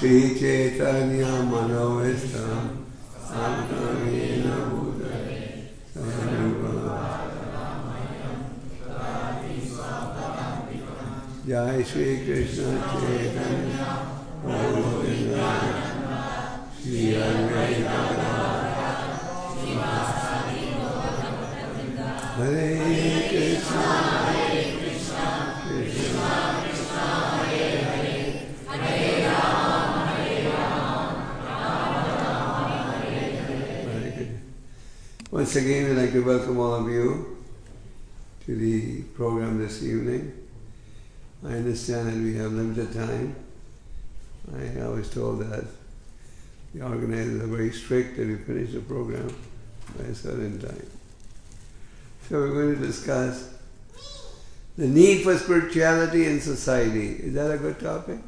Shri Chaitanya Manovistam Jai Shri Krishna Chaitanya Shri Hare Krishna Once again, I'd like to welcome all of you to the program this evening. I understand that we have limited time. I was told that the organizers are very strict that we finish the program by a certain time. So we're going to discuss the need for spirituality in society. Is that a good topic?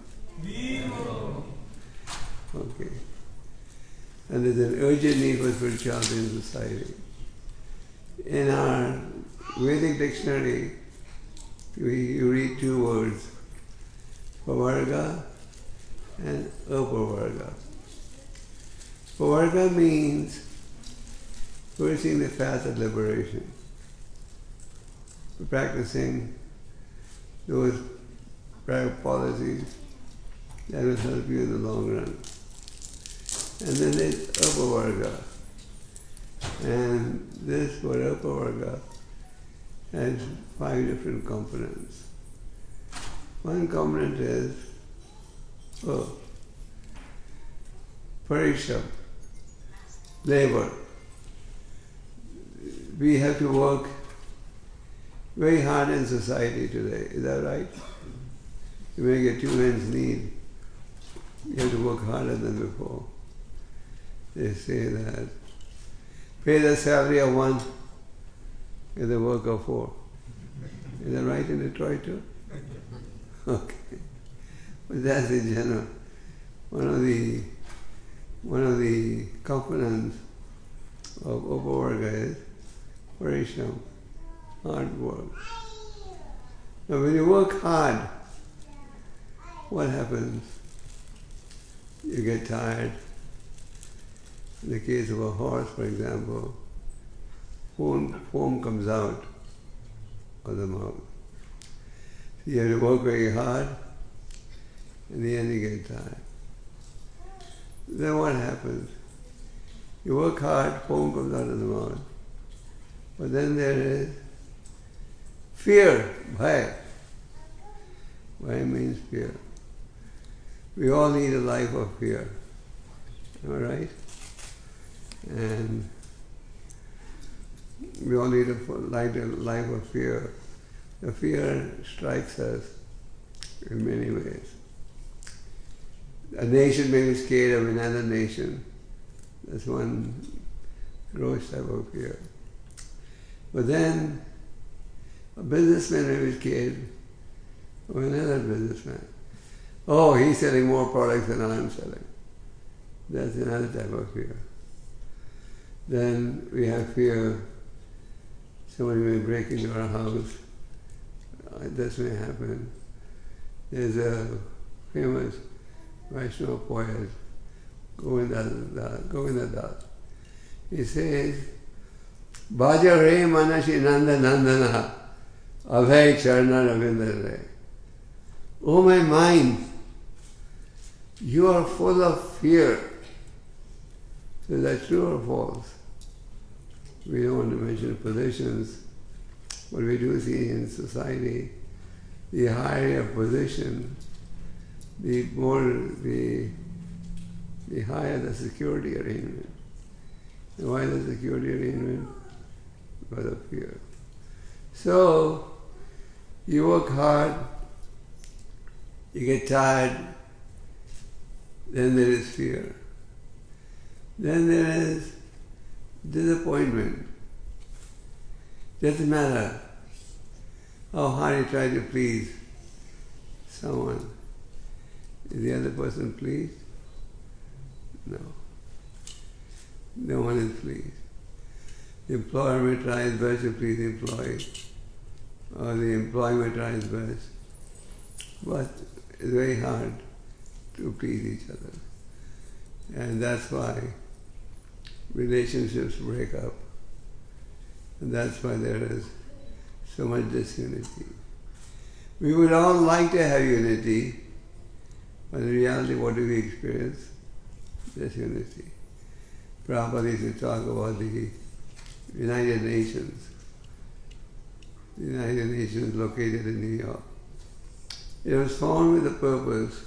Okay. And there's an urgent need for spirituality in society. In our Vedic dictionary, you read two words, pavarga and apavarga. Pavarga means pursuing the path of liberation, practicing those policies that will help you in the long run. And then there's apavarga. And this for apavarga has 5 different components. One component is parishram, labor. We have to work very hard in society today. Is that right? To make a 2 hands need, you have to work harder than before. They say that pay the salary of 1, get the work of 4. Is that right in Detroit too? Okay. But that's in general. One of the components of apavarga is parishram, hard work. Now when you work hard, what happens? You get tired. In the case of a horse, for example, foam comes out of the mouth. So you have to work very hard, in the end you get tired. Then what happens? You work hard, foam comes out of the mouth. But then there is fear, bhaya. Bhaya means fear. We all need a life of fear. Am I right? And we all need a life of fear. The fear strikes us in many ways. A nation may be scared of another nation. That's one gross type of fear. But then a businessman may be scared of another businessman. Oh, he's selling more products than I'm selling. That's another type of fear. Then we have fear somebody may break into our house. This may happen. There's a famous Vaishnava poet, Govindadas. He says, Bhaja Re Manashi Nanda Nandana Abhay Charna Ravindra Re. Oh my mind, you are full of fear. So is that true or false? We don't want to mention positions, but we do see in society, the higher your position, the more the the higher the security arrangement. And why the security arrangement? Because of fear. So, you work hard, you get tired, then there is fear. Then there is disappointment. Doesn't matter how hard you try to please someone. Is the other person pleased? No. No one is pleased. The employer may try his best to please the employee, or the employee may try his best, but it's very hard to please each other. And that's why relationships break up. And that's why there is so much disunity. We would all like to have unity, but in reality, what do we experience? Disunity. Prabhupada used to talk about the United Nations. The United Nations located in New York. It was formed with the purpose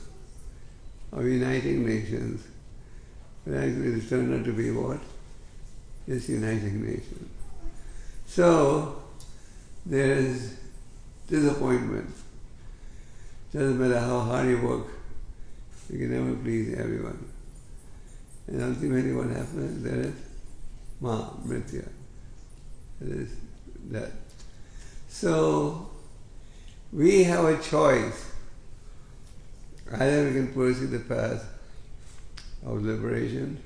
of uniting nations, but actually it turned out to be what? Just uniting nations. So, there is disappointment. Doesn't matter how hard you work, you can never please everyone. And ultimately what happens? There is mritya. There is death. So, we have a choice. Either we can pursue the path of liberation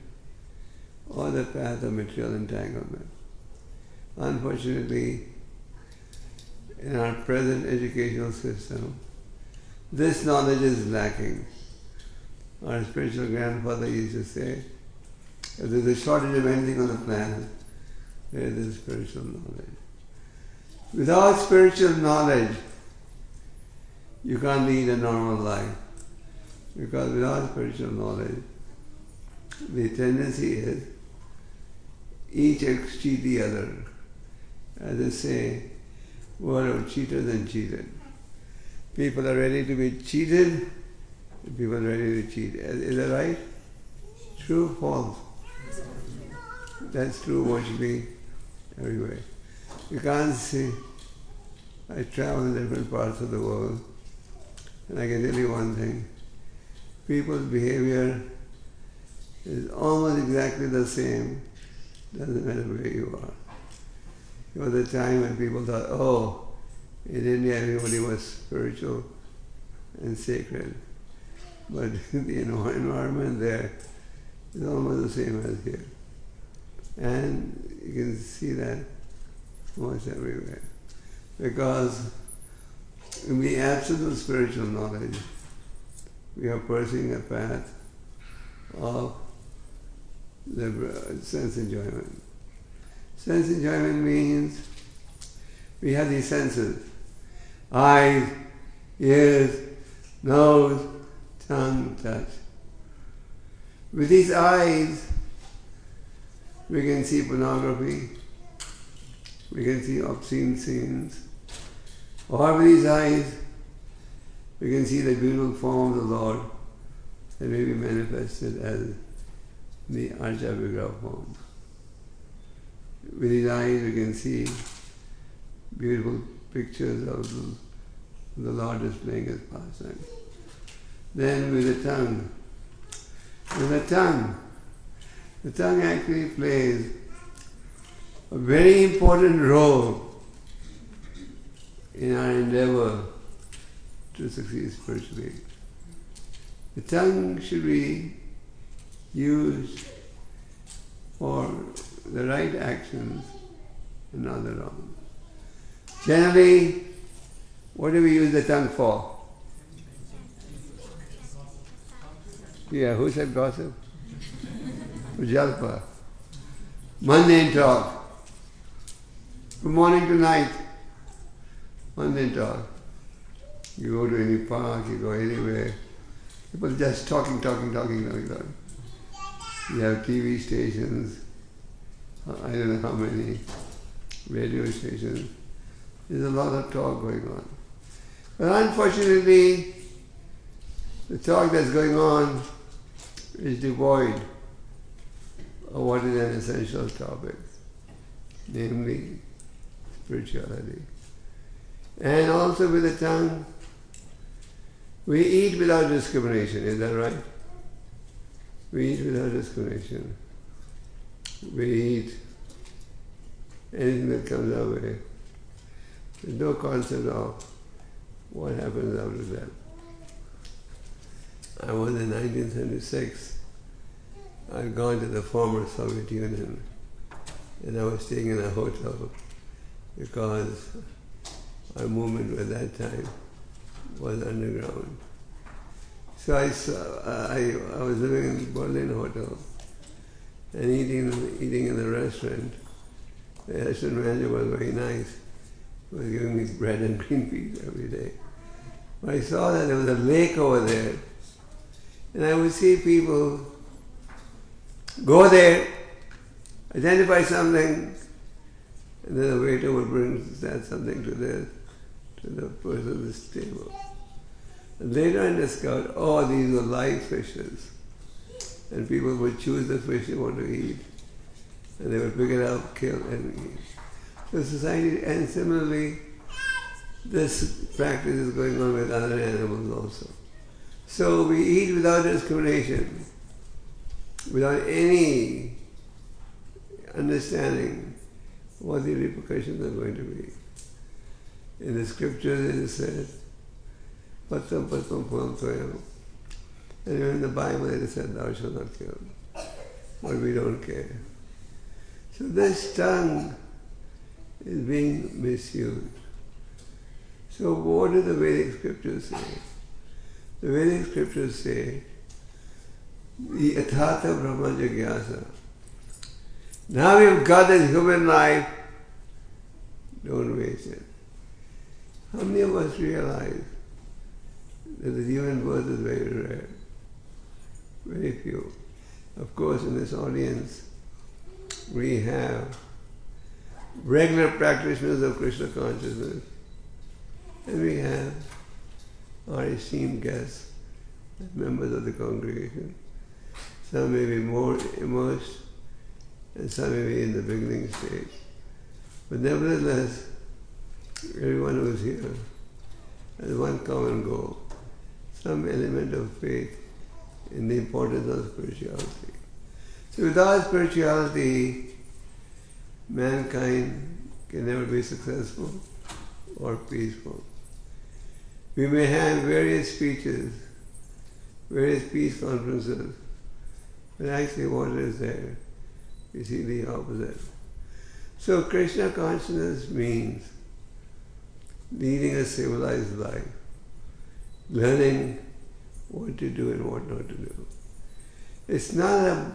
or the path of material entanglement. Unfortunately, in our present educational system, this knowledge is lacking. Our spiritual grandfather used to say, if there's a shortage of anything on the planet, there is spiritual knowledge. Without spiritual knowledge, you can't lead a normal life. Because without spiritual knowledge, the tendency is each cheat the other. As they say, world of cheaters and cheated. People are ready to be cheated, and people are ready to cheat. Is that right? True, false? That's true virtually everywhere. You can't see. I travel in different parts of the world, and I can tell you one thing. People's behavior is almost exactly the same. Doesn't matter where you are. There was a time when people thought, oh, in India everybody was spiritual and sacred. But the environment there is almost the same as here. And you can see that almost everywhere. Because in the absence of spiritual knowledge, we are pursuing a path of sense enjoyment. Sense enjoyment means we have these senses: eyes, ears, nose, tongue, touch. With these eyes, we can see pornography, we can see obscene scenes, or with these eyes, we can see the beautiful form of the Lord that may be manifested as the Archa Vigraha form. With his eyes we can see beautiful pictures of the Lord displaying his pastime. Then with the tongue actually plays a very important role in our endeavor to succeed spiritually. The tongue should be used for the right actions and not the wrong. Generally, what do we use the tongue for? Yeah, who said gossip? For jalpa. Mundane talk. From morning to night, mundane talk. You go to any park, you go anywhere, people just talking. You have TV stations, I don't know how many radio stations. There's a lot of talk going on. But unfortunately, the talk that's going on is devoid of what is an essential topic, namely spirituality. And also with the tongue, we eat without discrimination, is that right? We eat without discrimination. We eat anything that comes our way. There's no concept of what happens after that. I was in 1976. I'd gone to the former Soviet Union and I was staying in a hotel because our movement at that time was underground. So I was living in Berlin hotel and eating in the restaurant. The restaurant manager was very nice. He was giving me bread and green peas every day. But I saw that there was a lake over there, and I would see people go there, identify something, and then the waiter would bring something to the person at this table. And later I discovered, oh, these were live fishes. And people would choose the fish they want to eat. And they would pick it up, kill, and eat. So society, and similarly, this practice is going on with other animals also. So we eat without discrimination, without any understanding what the repercussions are going to be. In the scriptures it is said, patam patam pam tvayam. And even in the Bible it is said, thou shalt not kill. But we don't care. So this tongue is being misused. So what do the Vedic scriptures say? The Vedic scriptures say, the athatha brahma jigyasa. Now you've got this human life, don't waste it. How many of us realize that the human birth is very rare? Very few. Of course, in this audience, we have regular practitioners of Krishna consciousness, and we have our esteemed guests, members of the congregation. Some may be more immersed, and some may be in the beginning stage. But nevertheless, everyone who is here has one common goal, some element of faith in the importance of spirituality. So without spirituality, mankind can never be successful or peaceful. We may have various speeches, various peace conferences, but actually what is there? We see the opposite. So Krishna consciousness means leading a civilized life, learning what to do and what not to do. It's not a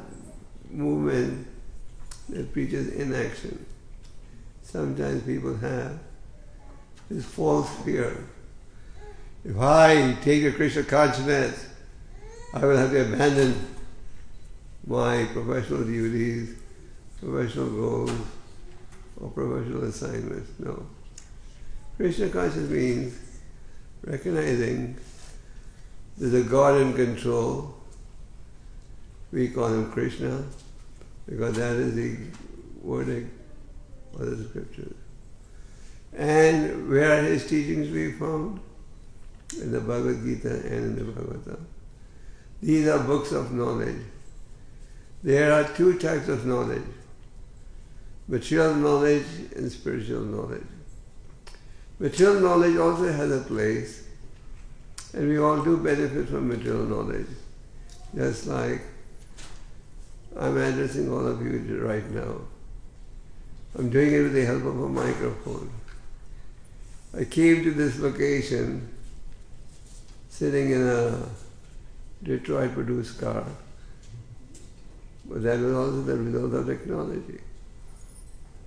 movement that preaches inaction. Sometimes people have this false fear. If I take a Krishna consciousness, I will have to abandon my professional duties, professional goals, or professional assignments. No. Krishna consciousness means recognizing there's a God in control. We call him Krishna because that is the wording of the scriptures. And where are his teachings we found? In the Bhagavad Gita and in the Bhagavatam. These are books of knowledge. There are two types of knowledge, material knowledge and spiritual knowledge. Material knowledge also has a place, and we all do benefit from material knowledge. Just like I'm addressing all of you right now. I'm doing it with the help of a microphone. I came to this location sitting in a Detroit-produced car, but that was also the result of technology.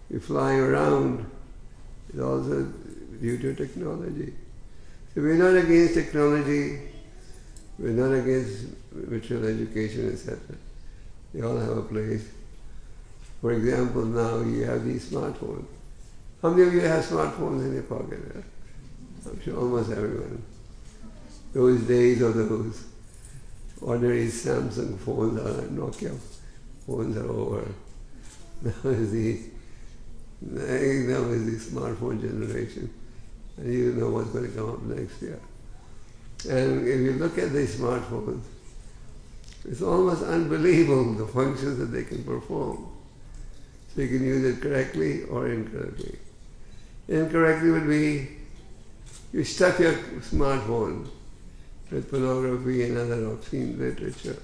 We're flying around, it's also due to technology. So we're not against technology, we're not against material education, etc. They all have a place. For example, now you have these smartphones. How many of you have smartphones in your pocket? I'm sure almost everyone. Those days are those. ordinary Samsung phones or Nokia phones are over. Now is the smartphone generation, and you know what's going to come up next year. And if you look at these smartphones, it's almost unbelievable the functions that they can perform. So you can use it correctly or incorrectly. Incorrectly would be you stuff your smartphone with pornography and other obscene literature.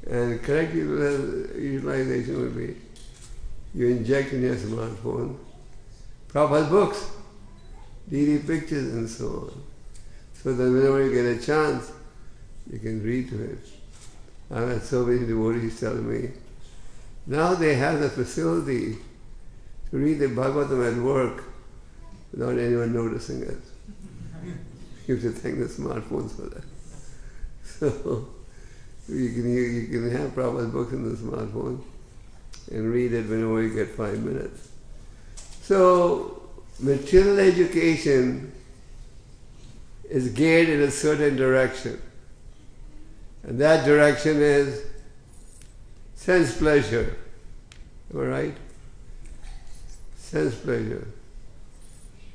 And correct utilization would be you inject in your smartphone Prabhupada's books, DD pictures and so on. So that whenever you get a chance, you can read to it. I've had so many devotees tell me, now they have the facility to read the Bhagavatam at work without anyone noticing it. You have to thank the smartphones for that. So you can have Prabhupada's books in the smartphone and read it whenever you get 5 minutes. So material education is geared in a certain direction. And that direction is sense pleasure. Am I right? Sense pleasure.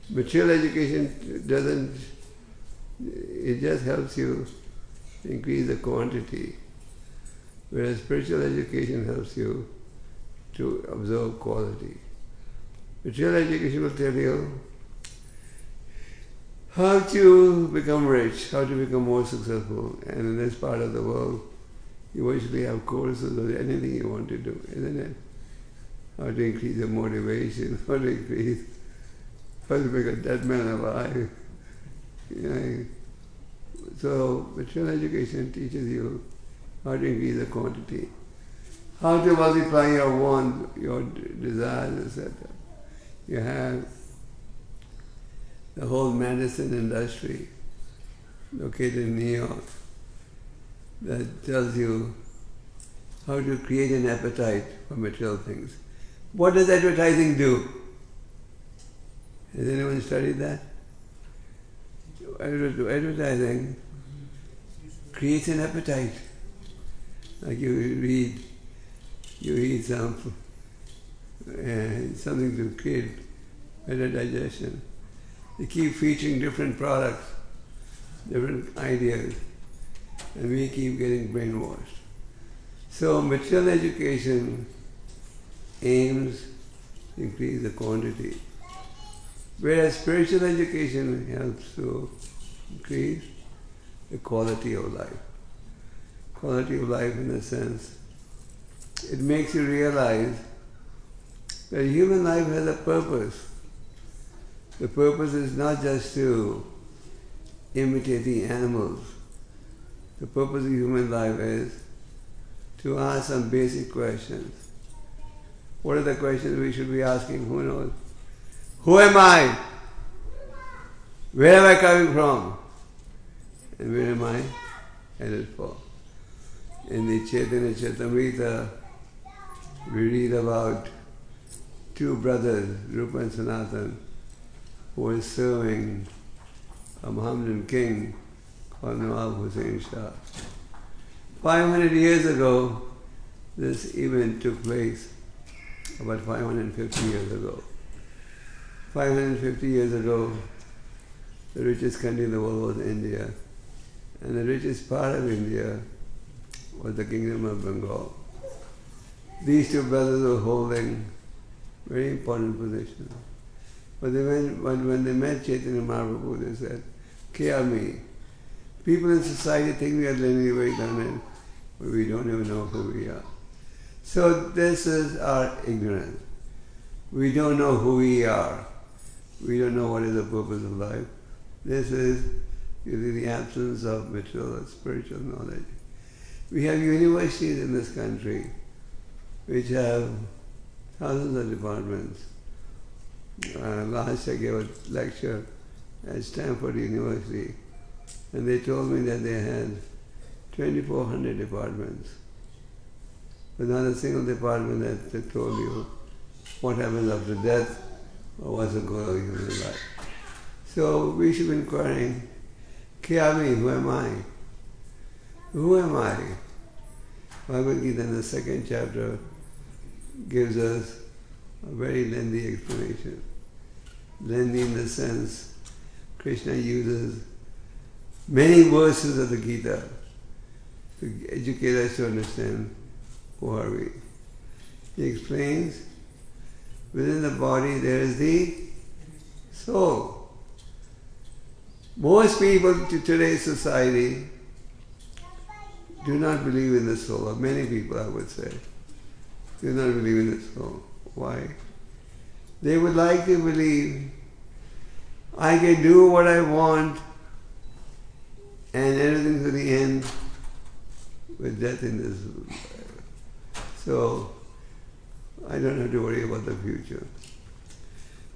Material education doesn't, it just helps you increase the quantity, whereas spiritual education helps you to observe quality. Material education will tell you how to become rich, how to become more successful, and in this part of the world you actually have courses of anything you want to do, isn't it? How to increase your motivation, how to make a dead man alive. So material education teaches you how to increase the quantity, how to multiply your wants, your desires, etc. You have the whole medicine industry located in New York that tells you how to create an appetite for material things. What does advertising do? Has anyone studied that? Advertising creates an appetite. Like you eat something to create better digestion. They keep featuring different products, different ideas, and we keep getting brainwashed. So material education aims to increase the quantity, whereas spiritual education helps to increase the quality of life. Quality of life in the sense, it makes you realize that human life has a purpose. The purpose is not just to imitate the animals. The purpose of human life is to ask some basic questions. What are the questions we should be asking? Who knows? Who am I? Where am I coming from? And where am I headed for? In the Chaitanya Charitamrita, we read about two brothers, Rupa and Sanatan, who were serving a Mohammedan king called Nawab Hussain Shah. 500 years ago, this event took place, about 550 years ago. 550 years ago, the richest country in the world was India, and the richest part of India was the kingdom of Bengal. These two brothers were holding very important positions. But when they met Chaitanya Mahaprabhu, they said, 𝐃𝐢𝐬𝐭𝐫𝐚𝐜. People in society think we are living very learned, but we don't even know who we are. So this is our ignorance. We don't know who we are. We don't know what is the purpose of life. This is the absence of material or spiritual knowledge. We have universities in this country which have thousands of departments. Last I gave a lecture at Stanford University, and they told me that they had 2,400 departments, but not a single department that told you what happens after death or what's the goal of human life. So we should be inquiring, 𝐃𝐢𝐬𝐿, who am I? Who am I? Bhagavad Gita in the second chapter gives us a very lengthy explanation. Lengthy in the sense Krishna uses many verses of the Gita to educate us to understand who are we. He explains, within the body there is the soul. Most people to today's society do not believe in the soul, or many people I would say, do not believe in the soul. Why? They would like to believe I can do what I want and everything to the end with death in this life. So I don't have to worry about the future.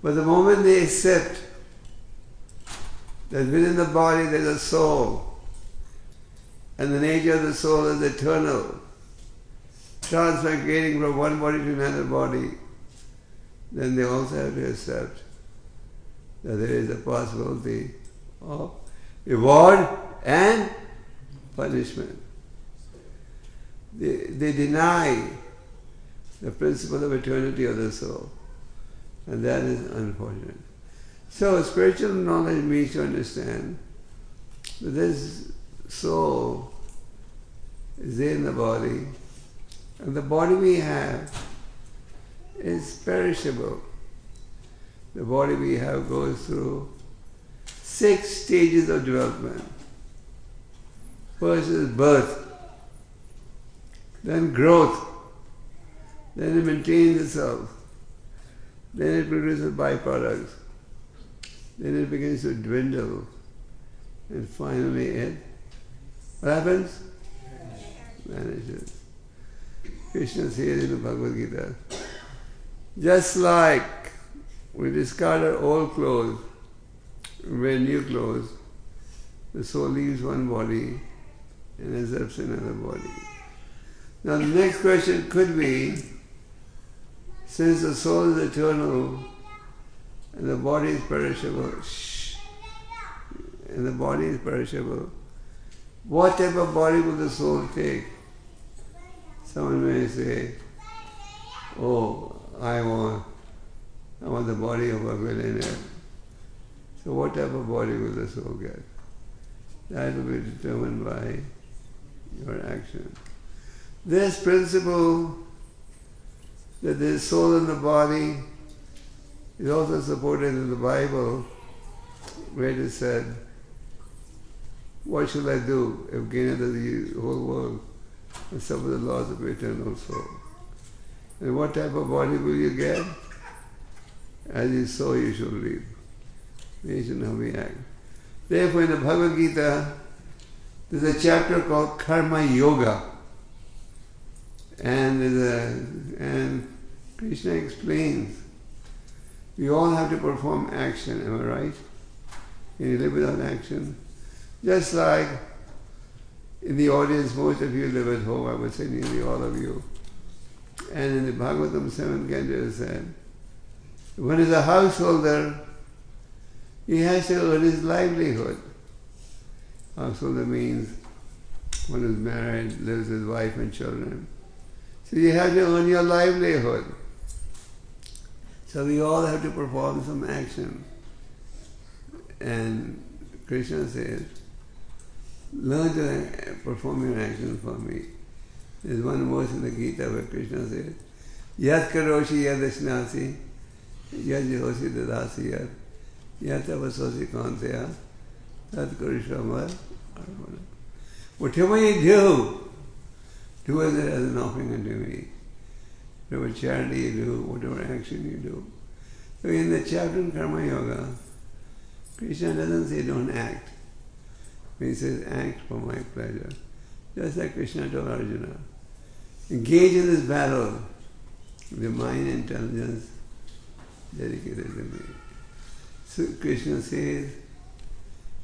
But the moment they accept that within the body there is a soul, and the nature of the soul is eternal, transmigrating from one body to another body, then they also have to accept that there is a possibility of reward and punishment. They deny the principle of eternity of the soul, and that is unfortunate. So spiritual knowledge means to understand that this soul is there in the body, and the body we have is perishable. The body we have goes through 6 stages of development. First is birth, then growth, then it maintains itself, then it produces byproducts, then it begins to dwindle, and finally it, what happens? Vanishes. Krishna says in the Bhagavad Gita, just like we discard our old clothes and wear new clothes, the soul leaves one body and accepts another body. Now the next question could be, since the soul is eternal and the body is perishable, what type of body will the soul take? Someone may say, oh, I want the body of a millionaire. So what type of body will the soul get? That will be determined by your action. This principle that there is soul in the body is also supported in the Bible, where it is said, what shall I do if gain unto the whole world and suffer the loss of eternal soul? And what type of body will you get? As you sow, you shall reap. Based on how we act. Therefore, in the Bhagavad Gita, there's a chapter called Karma Yoga. And Krishna explains, we all have to perform action, am I right? Can you live without action? Just like in the audience, most of you live at home, I would say nearly all of you. And in the Bhagavatam 7th canto it is said, one is a householder, he has to earn his livelihood. Householder means one who's married, lives with wife and children. So you have to earn your livelihood. So we all have to perform some action. And Krishna says, learn to perform your action for me. There's one verse in the Gita where Krishna says, Yat karoshi yadashnasi, yad jihosi dadasi yad, yat avasosi kaunteya, tat kurishamar. Whatever you do as it as an offering unto me. Whatever charity you do, whatever action you do. So in the chapter in Karma Yoga, Krishna doesn't say don't act. He says act for my pleasure. Just like Krishna told Arjuna, engage in this battle with your mind and intelligence dedicated to me. So Krishna says,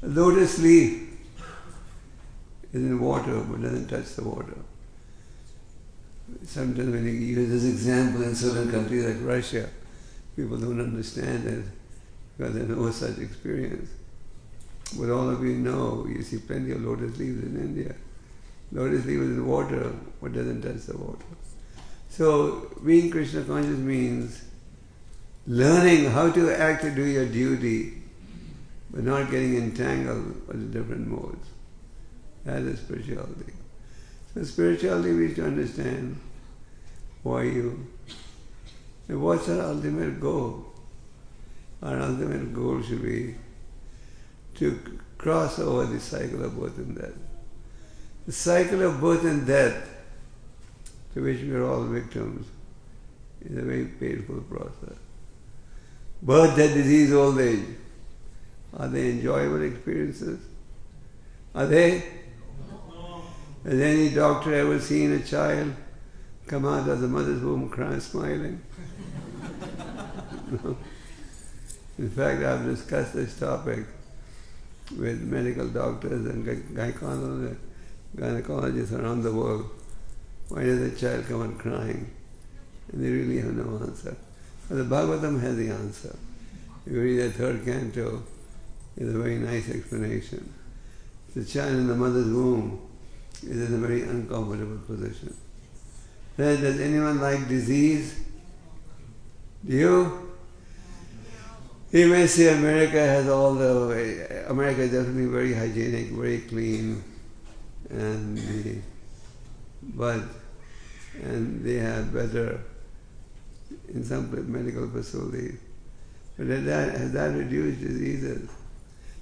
a lotus leaf is in water but doesn't touch the water. Sometimes when you use this example in certain countries like Russia, people don't understand it because they have no such experience. But all of you know, you see plenty of lotus leaves in India. Lotus leaf is in water, but doesn't touch the water. So, being Krishna conscious means learning how to act to do your duty, but not getting entangled with the different modes. That is spirituality. So spirituality means to understand why you, and what's our ultimate goal. Our ultimate goal should be to cross over the cycle of birth and death. The cycle of birth and death, to which we are all victims, is a very painful process. Birth, death, disease, old age. Are they enjoyable experiences? Are they? Has any doctor ever seen a child come out of the mother's womb crying, smiling? No. In fact, I've discussed this topic with medical doctors and gynecologists around the world. Why does a child come out crying? And they really have no answer. But the Bhagavatam has the answer. If you read the 3rd canto, it's a very nice explanation. The child in the mother's womb is in a very uncomfortable position. Then, does anyone like disease? Do you? You may say America has all the... America is definitely very hygienic, very clean, and they have better, in some medical facilities. But has that reduced diseases?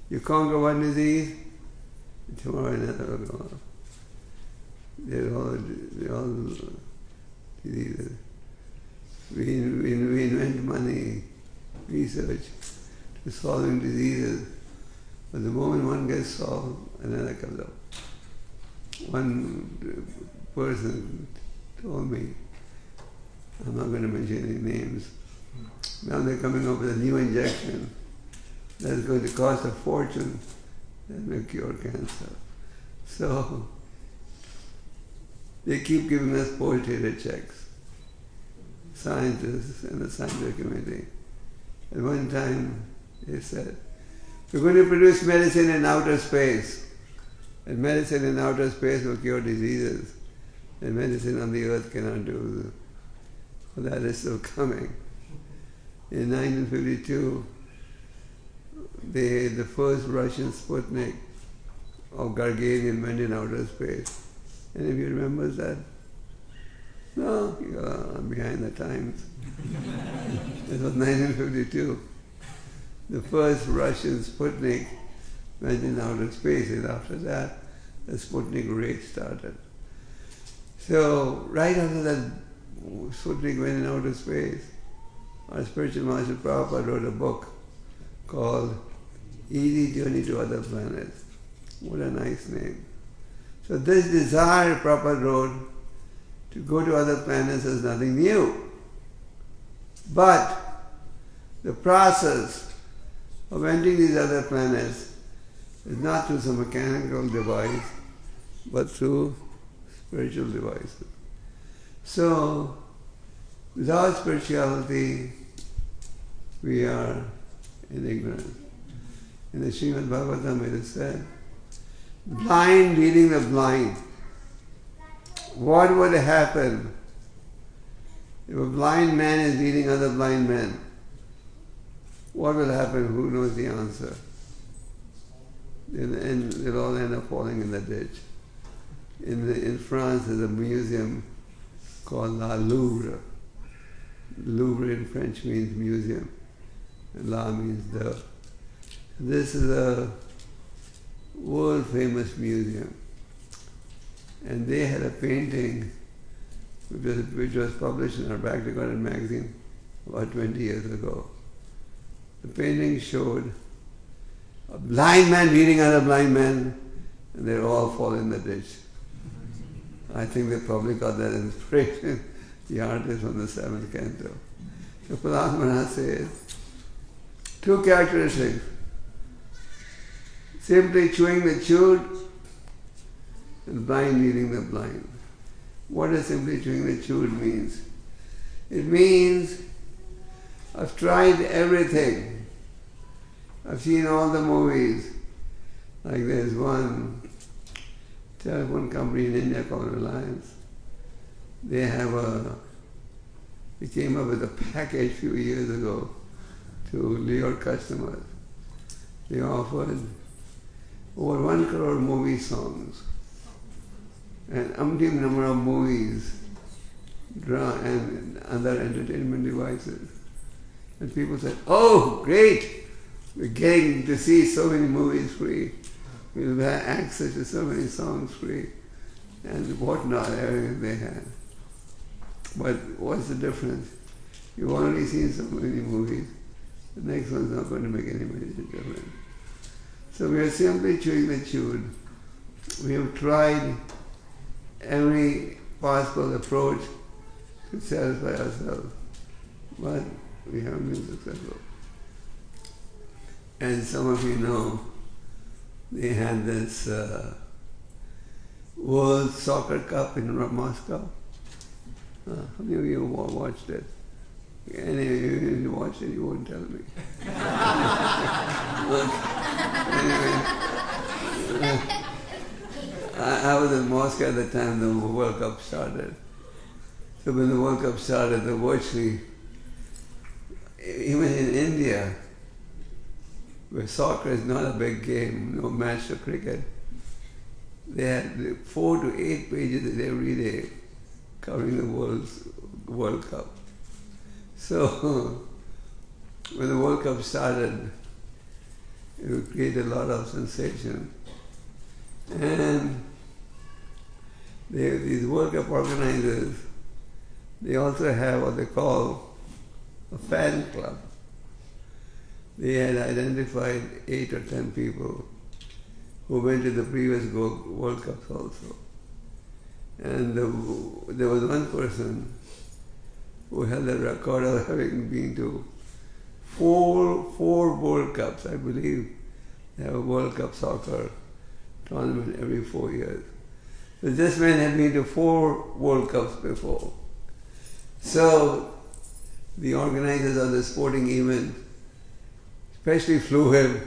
You conquer one disease, tomorrow another will go off. They're all diseases. We invent money, research to solving diseases. But the moment one gets solved, another comes up. One person told me, I'm not going to mention any names, now they're coming up with a new injection that's going to cost a fortune that will cure cancer. So they keep giving us post-dated checks, scientists and the scientific committee. At one time they said, we're going to produce medicine in outer space, and medicine in outer space will cure diseases, and medicine on the earth cannot do this. Well, that is still coming. In 1952, the first Russian Sputnik of Gagarin went in outer space. Any of you remembers that? No, you're behind the times. It was 1952. The first Russian Sputnik went in outer space, and after that, the Sputnik race started. So, right after that Sputnik went in outer space, our spiritual master Prabhupada wrote a book called Easy Journey to Other Planets. What a nice name. So this desire Prabhupada wrote to go to other planets is nothing new. But the process of entering these other planets is not through some mechanical device, but through spiritual devices. So, without spirituality, we are in ignorance. In the Srimad Bhagavatam it is said, blind leading the blind. What would happen if a blind man is leading other blind men? What will happen? Who knows the answer? They'll all end up falling in the ditch. In France there's a museum called La Louvre. Louvre in French means museum, and La means the. This is a world famous museum, and they had a painting which was published in our Back to Garden magazine about 20 years ago. The painting showed a blind man leading other blind men, and they all fall in the ditch. I think they probably got that inspiration, the artist from the 7th canto. So Prahlad Maharaj says, 2 characteristics. Simply chewing the chewed and blind leading the blind. What does simply chewing the chewed means? It means I've tried everything. I've seen all the movies. Like there's one telephone company in India called Reliance. They came up with a package a few years ago to your customers. They offered over 1 crore movie songs and umpteen number of movies and other entertainment devices. And people said, "Oh, great! We're getting to see so many movies free. We'll have access to so many songs free," and whatnot, everything they had. But what's the difference? You've already seen so many movies. The next one's not going to make any major difference. So we are simply chewing the chewed. We have tried every possible approach to satisfy ourselves, but we haven't been successful. And some of you know, they had this World Soccer Cup in Moscow. How many of you watched it? Any of you watched it, you won't tell me. Anyway, I was in Moscow at the time the World Cup started. So when the World Cup started, virtually, even in India, where soccer is not a big game, no match to cricket, they had 4 to 8 pages every day covering the World Cup. So when the World Cup started, it would create a lot of sensation. And these World Cup organizers, they also have what they call a fan club. They had identified 8 or 10 people who went to the previous World Cups also. And there was one person who held the record of having been to four World Cups. I believe they have a World Cup soccer tournament every 4 years. So this man had been to 4 World Cups before. So the organizers of the sporting event especially flew him,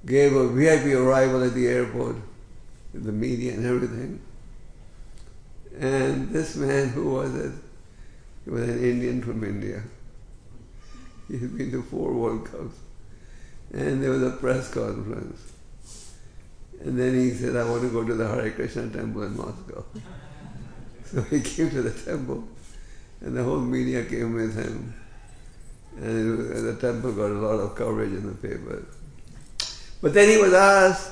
gave a VIP arrival at the airport with the media and everything. And this man, who was it? He was an Indian from India. He had been to 4 World Cups. And there was a press conference. And then he said, "I want to go to the Hare Krishna temple in Moscow." So he came to the temple, and the whole media came with him. And the temple got a lot of coverage in the papers. But then he was asked,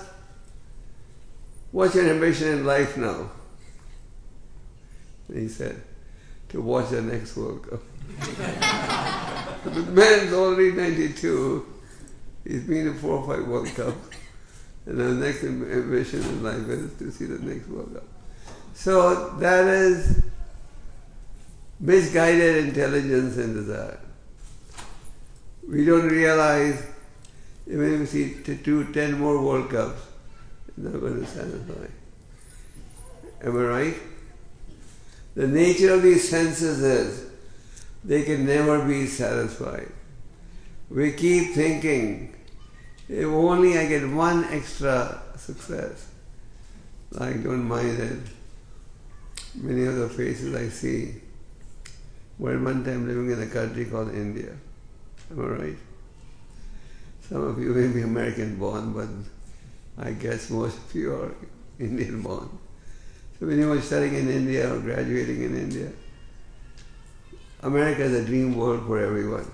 "What's your ambition in life now?" And he said, "To watch the next World Cup." The man's already 92. He's been to 4 or 5 World Cups. And the next ambition in life is to see the next World Cup. So that is misguided intelligence and desire. We don't realize, even if we see 10 more World Cups, it's not going to satisfy. Am I right? The nature of these senses is they can never be satisfied. We keep thinking, if only I get one extra success. I don't mind it. Many of the faces I see were at one time living in a country called India. Am I right? Some of you may be American born, but I guess most of you are Indian born. So when you were studying in India or graduating in India, America is a dream world for everyone.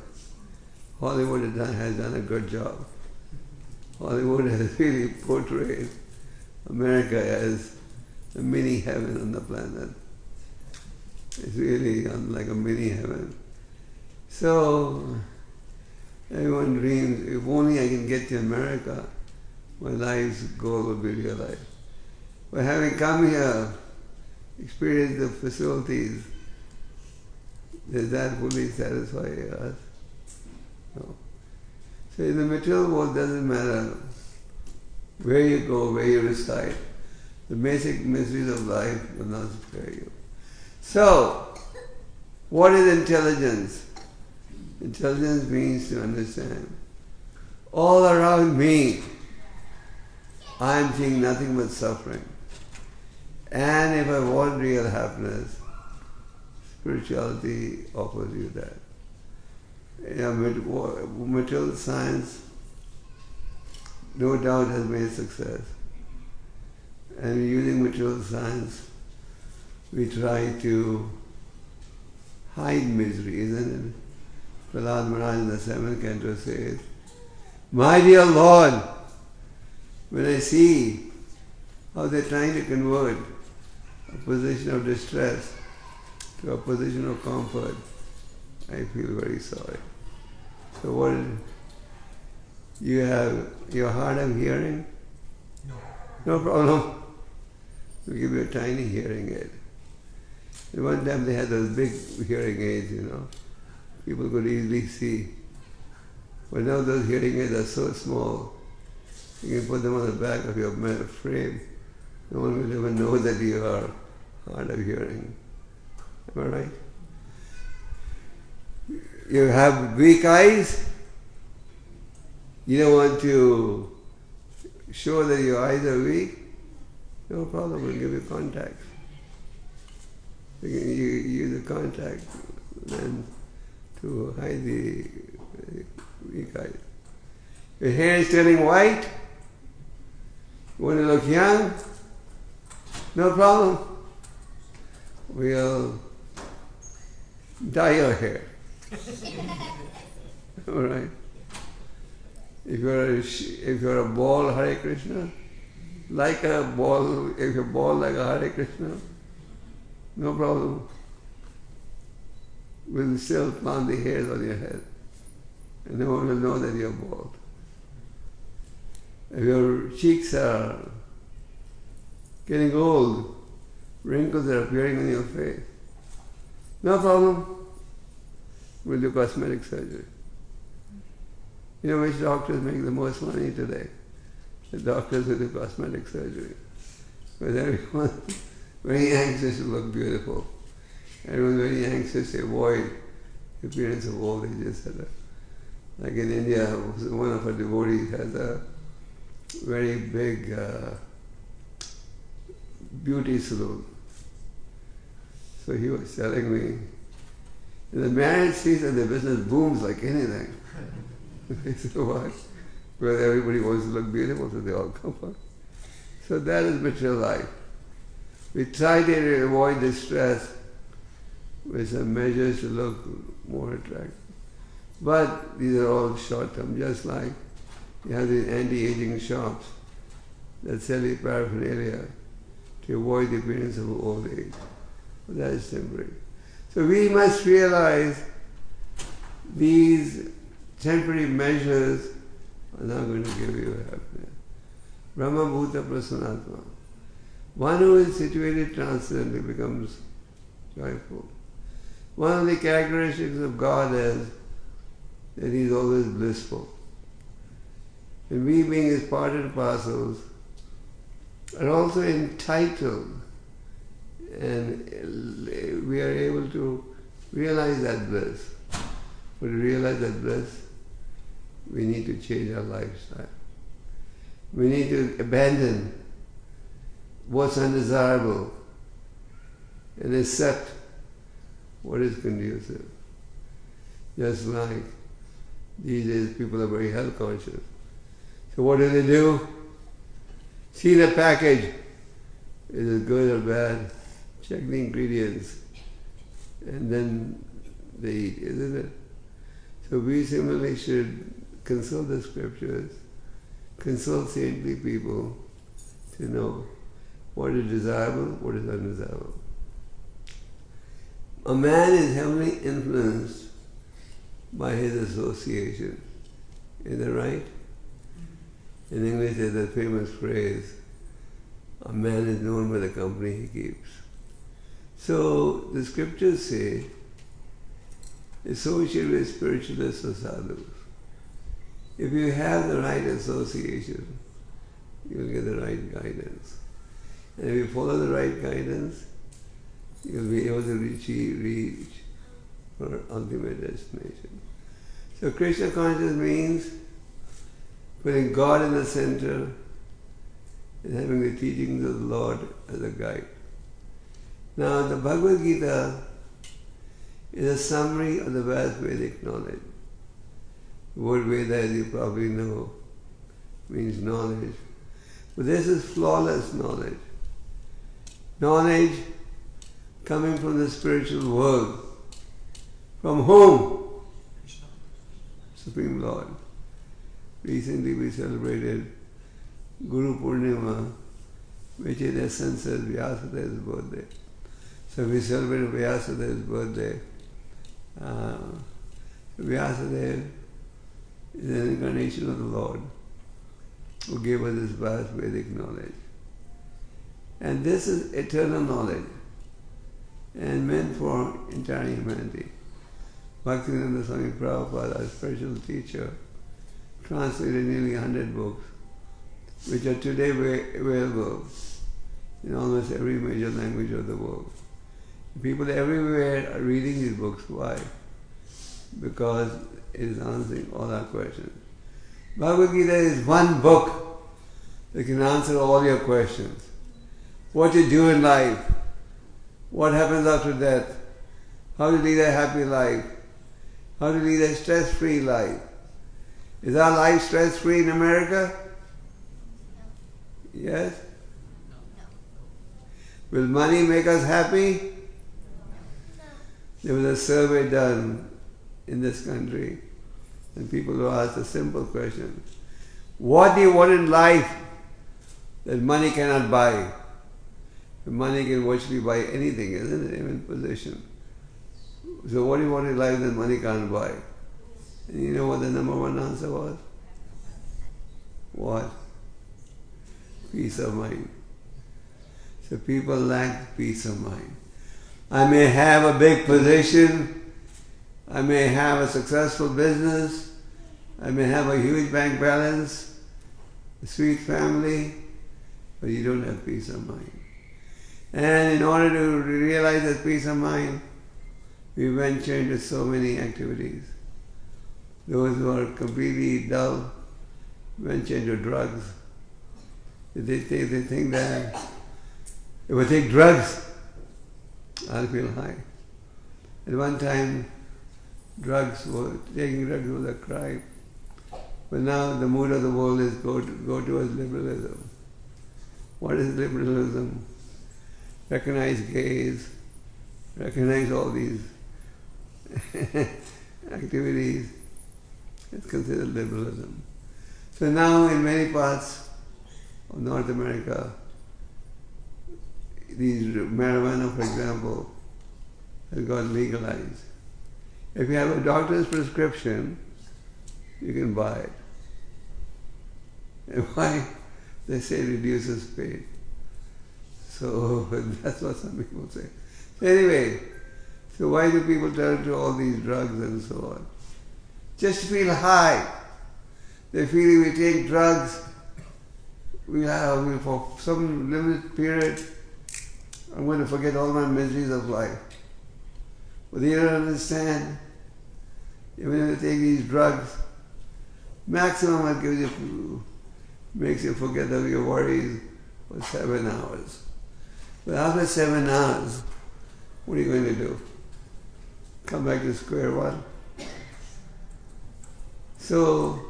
Hollywood has done a good job. Hollywood has really portrayed America as a mini heaven on the planet. It's really like a mini heaven. So everyone dreams, if only I can get to America, my life's goal will be realized. But having come here, experienced the facilities, does that fully satisfy us? No. So in the material world, doesn't matter where you go, where you reside. The basic miseries of life will not spare you. So, what is intelligence? Intelligence means to understand. All around me, I am seeing nothing but suffering. And if I want real happiness, spirituality offers you that. Material science no doubt has made success. And using material science, we try to hide misery, isn't it? Prahlad Maharaj in the 7th canto says, "My dear Lord, when I see how they're trying to convert a position of distress to a position of comfort, I feel very sorry." So what, you have your hard of hearing? No. No problem. We give you a tiny hearing aid. And one time they had those big hearing aids, People could easily see. But now those hearing aids are so small, you can put them on the back of your frame. No one will ever know that you are hard of hearing. Am I right? You have weak eyes. You don't want to show that your eyes are weak. No problem, we'll give you contacts. You can use the contact then to hide the weak eyes. Your hair is turning white. You want to look young? No problem. We'll dye your hair. All right. If you're a bald Hare Krishna, if you're bald like a Hare Krishna, no problem. We'll still plant the hairs on your head, and no one will know that you're bald. If your cheeks are getting old, wrinkles are appearing on your face, no problem. We'll do cosmetic surgery. You know which doctors make the most money today? The doctors who do cosmetic surgery. Because everyone very anxious to look beautiful. Everyone's very anxious to avoid the appearance of old age, etc. Like in India, one of our devotees has a very big beauty salon. So he was telling me, in the marriage season, the business booms like anything. I said, why? Because everybody wants to look beautiful, so they all come up. So that is material life. We try to avoid distress with some measures to look more attractive. But these are all short-term, just like you have these anti-aging shops that sell you paraphernalia to avoid the appearance of old age. But that is temporary. So we must realize these temporary measures are not going to give you happiness. Brahma Bhuta Prasanatma. One who is situated transcendently becomes joyful. One of the characteristics of God is that He is always blissful. And we, being His part and parcels, are also entitled, and we are able to realize that bliss. But to realize that bliss, we need to change our lifestyle. We need to abandon what's undesirable and accept what is conducive. Just like these days people are very health conscious. So what do? See the package. Is it good or bad? Check the ingredients. And then they eat, isn't it? So we similarly should consult the scriptures, consult saintly people to know what is desirable, what is undesirable. A man is heavily influenced by his association. Is that right? In English there's a famous phrase, a man is known by the company he keeps. So the scriptures say, associate with spiritualists or sadhus. If you have the right association, you'll get the right guidance. And if you follow the right guidance, you'll be able to reach our ultimate destination. So Krishna consciousness means putting God in the center and having the teachings of the Lord as a guide. Now the Bhagavad Gita is a summary of the vast Vedic knowledge. The word Veda, as you probably know, means knowledge. But this is flawless knowledge. Knowledge coming from the spiritual world. From whom? Supreme Lord. Recently we celebrated Guru Purnima, which in essence is Vyasadev's birthday. So we celebrated Vyasadev's birthday. Vyasadev is an incarnation of the Lord who gave us this vast Vedic knowledge. And this is eternal knowledge and meant for entire humanity. Bhaktivinoda Swami Prabhupada, our spiritual teacher, translated nearly 100 books, which are today available in almost every major language of the world. People everywhere are reading these books. Why? Because it is answering all our questions. Bhagavad Gita is one book that can answer all your questions. What you do in life, what happens after death, how to lead a happy life, how to lead a stress-free life. Is our life stress-free in America? Yes? Will money make us happy? There was a survey done in this country, and people were asked a simple question. What do you want in life that money cannot buy? Money can virtually buy anything, isn't it? Even position. So what do you want in life that money can't buy? And you know what the number one answer was? What? Peace of mind. So people lack peace of mind. I may have a big position, I may have a successful business, I may have a huge bank balance, a sweet family, but you don't have peace of mind. And in order to realize that peace of mind, we venture into so many activities. Those who are completely dull venture into drugs. They think that if I take drugs, I'll feel high. At one time, taking drugs was a crime. But now the mood of the world is go towards liberalism. What is liberalism? Recognize gays, recognize all these activities. It's considered liberalism. So now in many parts of North America, marijuana, for example, has got legalized. If you have a doctor's prescription, you can buy it. And why? They say it reduces pain. So that's what some people say. Anyway, so why do people turn to all these drugs and so on? Just to feel high. They feel if we take drugs, for some limited period, I'm going to forget all my miseries of life. But they don't understand. Even if you take these drugs, maximum it gives you, makes you forget of your worries for 7 hours. But after 7 hours, what are you going to do? Come back to square one? So,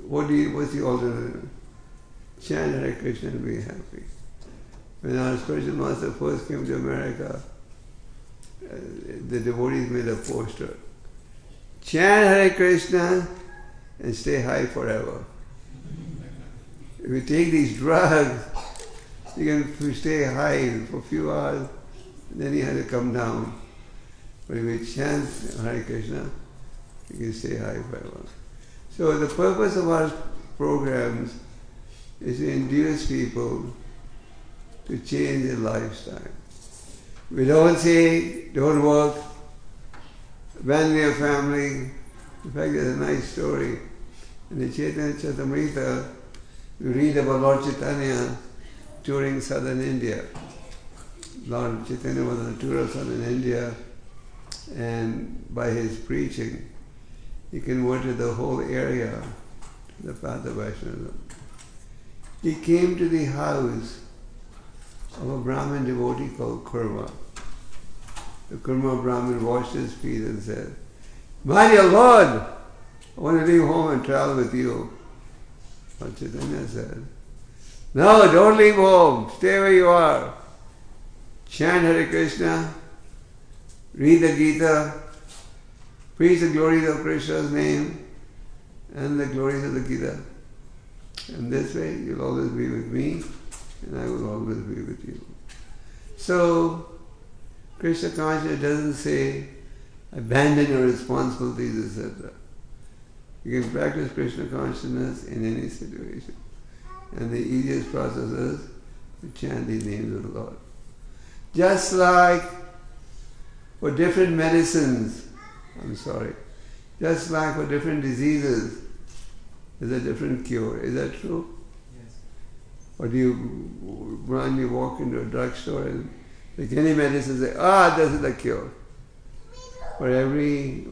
what's the alternative? Chant Hare Krishna and be happy. When our spiritual master first came to America, the devotees made a poster. Chant Hare Krishna and stay high forever. If you take these drugs, you can stay high for a few hours, and then you have to come down. But if you chant Hare Krishna, you can stay high forever. So the purpose of our programs is to induce people to change their lifestyle. We don't say, don't work, abandon your family. In fact, there's a nice story. In the Chaitanya Charitamrita, we read about Lord Chaitanya touring southern India. Lord Chaitanya was on a tour of southern India, and by his preaching, he converted the whole area to the path of Vaishnavism. He came to the house of a Brahmin devotee called Kurma. The Kurma Brahmin washed his feet and said, "My dear Lord, I want to leave home and travel with you." But Chaitanya said, "No, don't leave home. Stay where you are. Chant Hare Krishna, read the Gita, preach the glories of Krishna's name and the glories of the Gita. And this way you'll always be with me and I will always be with you." So, Krishna consciousness doesn't say abandon your responsibilities, etc. You can practice Krishna consciousness in any situation. And the easiest process is to chant these names of the Lord. Just like for different medicines, just like for different diseases, there's a different cure. Is that true? Yes. Or do you walk into a drugstore and take any medicine and say, this is the cure? For every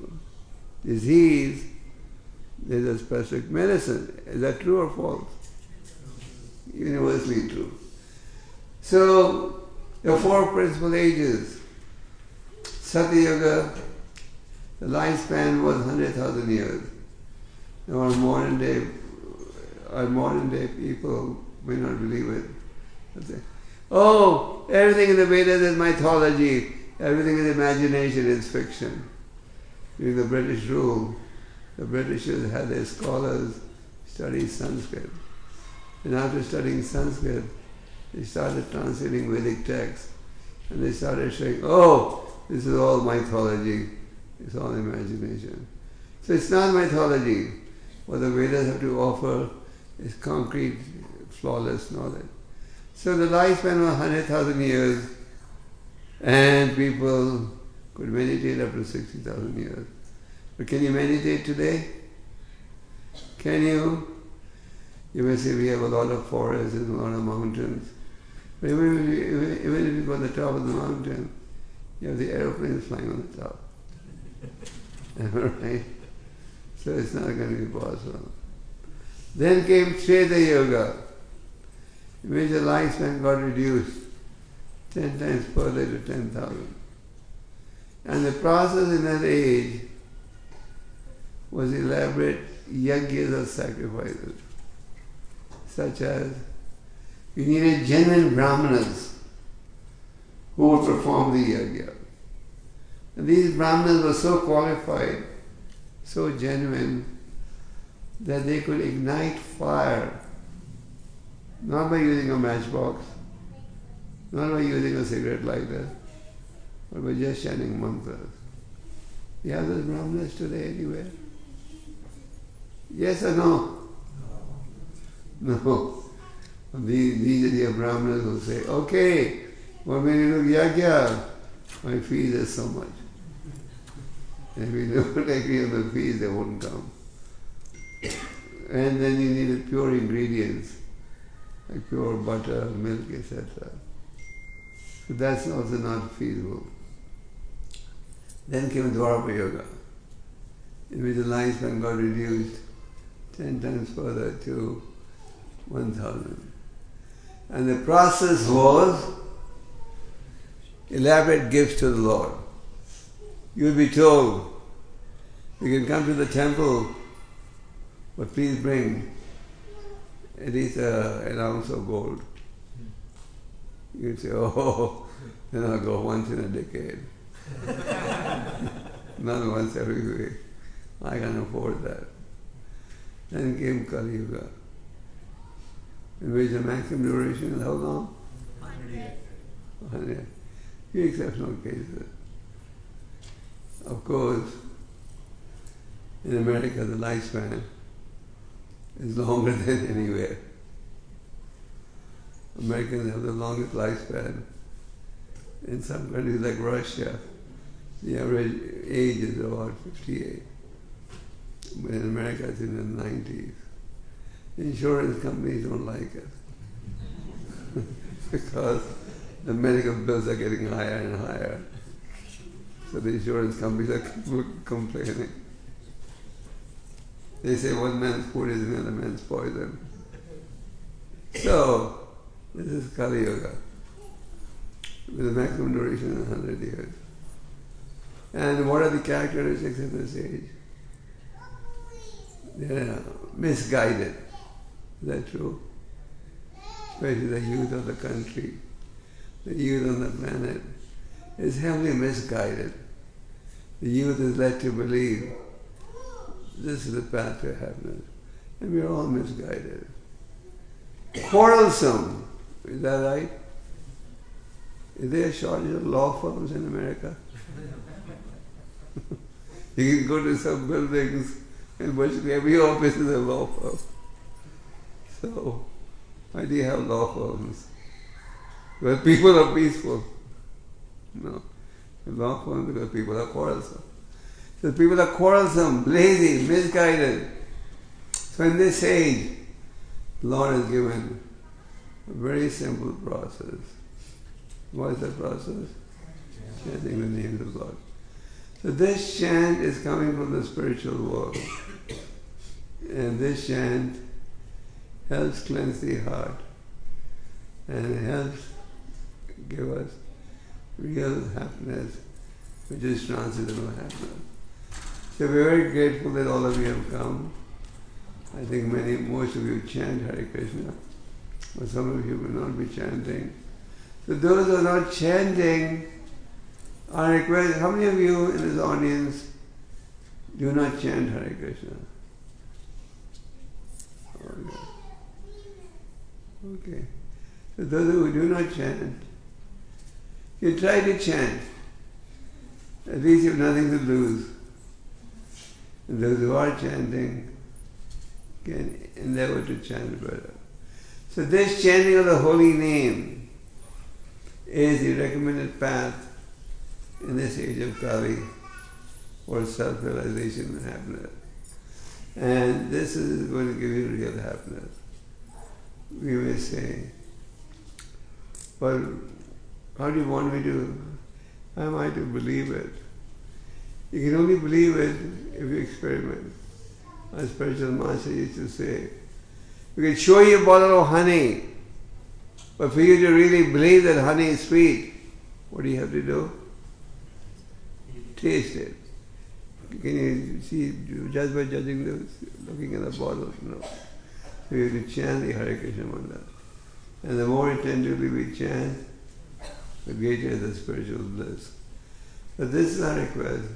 disease, there's a specific medicine. Is that true or false? Universally true. So, the four principal ages. Satya Yuga, the lifespan was 100,000 years. Now our modern day people may not believe it. They say, everything in the Vedas is mythology, everything is imagination, is fiction. During the British rule, the Britishers had their scholars study Sanskrit. And after studying Sanskrit, they started translating Vedic texts. And they started saying, this is all mythology, it's all imagination. So it's not mythology. What the Vedas have to offer is concrete, flawless knowledge. So the lifespan was 100,000 years, and people could meditate up to 60,000 years. But can you meditate today? Can you? You may say we have a lot of forests and a lot of mountains. But even if you go to the top of the mountain, you have the aeroplanes flying on the top. Right? So it's not going to be possible. Then came Treta Yuga, in which the lifespan got reduced 10 times further to 10,000. And the process in that age was elaborate yajnas of sacrifices, such as you needed genuine brahmanas who would perform the yajna. And these brahmanas were so qualified, so genuine, that they could ignite fire, not by using a matchbox, not by using a cigarette lighter, but by just chanting mantras. You have those brahmanas today anywhere? Yes or no? No. These are brahmanas who say, okay, when we do yajna, my fees is so much. And if we don't agree on the fees, they won't come. And then you needed pure ingredients, like pure butter, milk, etc. So that's also not feasible. Then came Dwapara Yuga, in which the lifespan got reduced 10 times further to 1,000. And the process was elaborate gifts to the Lord. You will be told, you can come to the temple, but please bring at least an ounce of gold. You say, then I'll go once in a decade. Not once every week. I can afford that. Then came Kali Yuga, in which the maximum duration is how long? 100 years. 100. Few exceptional cases. Of course, in America the lifespan is longer than anywhere. Americans have the longest lifespan. In some countries like Russia, the average age is about 58. But in America it's in the 90s. Insurance companies don't like it because the medical bills are getting higher and higher. So the insurance companies are complaining. They say one man's food is another man's poison. So, this is Kali Yuga. with the maximum duration of 100 years. And what are the characteristics of this age? They are misguided. Is that true? Especially the youth of the country, the youth on the planet is heavily misguided. The youth is led to believe this is the path to happiness. And we are all misguided. Quarrelsome. Is that right? Is there a shortage of law firms in America? You can go to some buildings and virtually every office is a law firm. So, why do you have law firms? Well, people are peaceful. No. Law firms because people are quarrelsome. So people are quarrelsome, lazy, misguided. So in this age, the Lord has given a very simple process. What is the process? Chanting the names of God. So this chant is coming from the spiritual world. And this chant helps cleanse the heart. And it helps give us real happiness, which is transcendental happiness. So we're very grateful that all of you have come. I think most of you chant Hare Krishna, but some of you will not be chanting. So those who are not chanting, I request, how many of you in this audience do not chant Hare Krishna? Okay. So those who do not chant, you try to chant. At least you have nothing to lose. And those who are chanting can endeavor to chant better. So this chanting of the holy name is the recommended path in this age of Kali for self-realization and happiness. And this is going to give you real happiness. We may say, well, how do you want me to, how am I to believe it? You can only believe it if you experiment. Our spiritual master used to say, we can show you a bottle of honey, but for you to really believe that honey is sweet, what do you have to do? Taste it. Can you see, just by judging this, looking at the bottle? No. So you have to chant the Hare Krishna mantra. And the more attentively we chant, the greater is the spiritual bliss. But this is our request.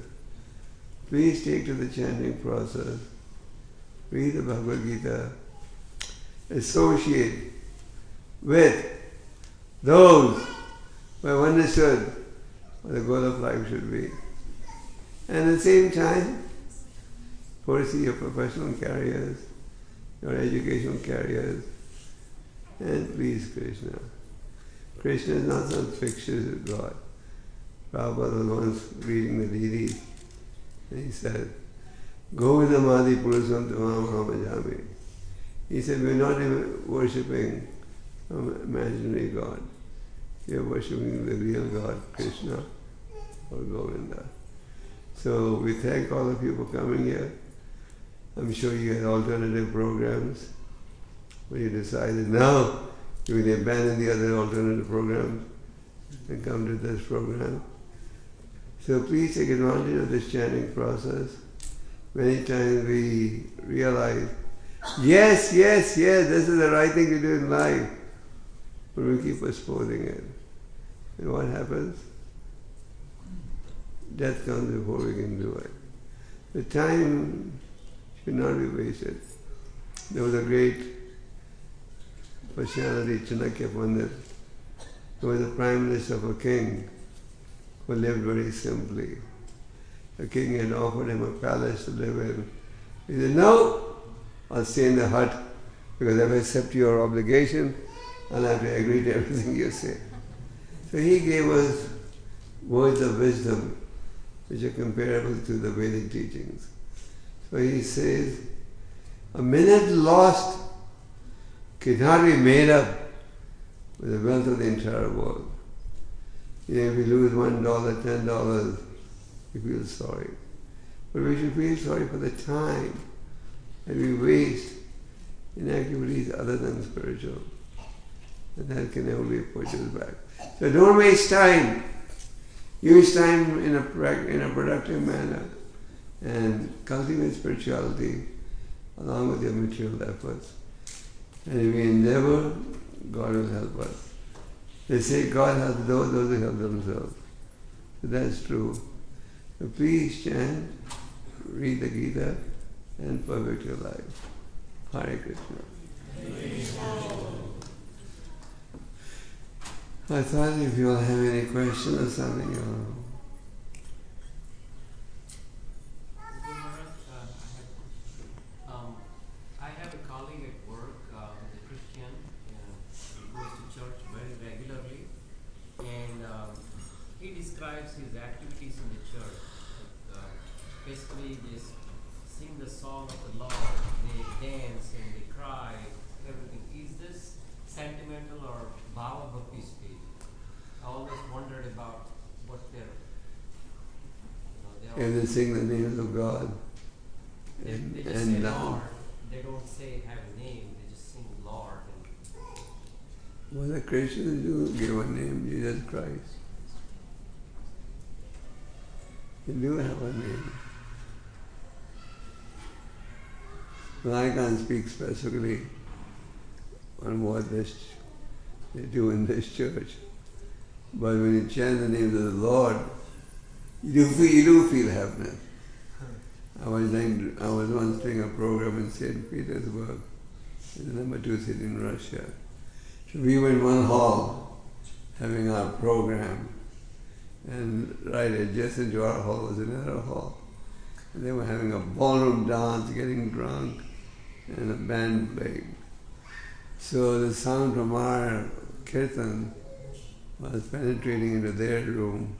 Please take to the chanting process. Read the Bhagavad Gita. Associate with those who have understood what the goal of life should be. And at the same time, foresee your professional careers, your educational careers, and please Krishna. Krishna is not some fictitious God. Prabhupada was once reading the Didi, and he said, Govindamadi Purusam Tamam Hamajami. He said, we're not even worshipping some imaginary God. We are worshipping the real God, Krishna or Govinda. So we thank all of you for coming here. I'm sure you had alternative programs, but you decided now you will abandon the other alternative programs and come to this program. So please take advantage of this chanting process. Many times we realize, yes, this is the right thing to do in life, but we keep postponing it. And what happens? Death comes before we can do it. The time should not be wasted. There was a great personality, Chanakya Pandit, who was the prime minister of a king who lived very simply. The king had offered him a palace to live in. He said, no, I'll stay in the hut because if I accept your obligation, I'll have to agree to everything you say. So he gave us words of wisdom which are comparable to the Vedic teachings. So he says, a minute lost cannot be made up with the wealth of the entire world. You know, if we lose $1, $10, we feel sorry. But we should feel sorry for the time that we waste in activities other than spiritual. and that can never be purchased back. So don't waste time. Use time in a productive manner and cultivate spirituality along with your material efforts. And if we endeavor, God will help us. They say God helps those who help themselves. So that's true. So please chant, read the Gita, and perfect your life. Hare Krishna. I thought if you all have any questions or something, I have a colleague at work who's a Christian and he goes to church very regularly, and he describes his activities in the church. Basically, they sing the song of the Lord, they dance and they cry, everything. Is this sentimental or bhava bhakti stage? I always wondered about what they're, and they sing the names of God. They just say Lord. They don't say have a name. They just sing Lord. Well, the Christians do give a name, Jesus Christ. They do have a name. Well, I can't speak specifically on what they do in this church. But when you chant the name of the Lord, you do feel happiness. I was once doing a program in St. Petersburg, the number 2 city in Russia. So we were in one hall having our program, and right adjacent to our hall was another hall. And they were having a ballroom dance, getting drunk, and a band playing. So the sound from our kirtan was penetrating into their room,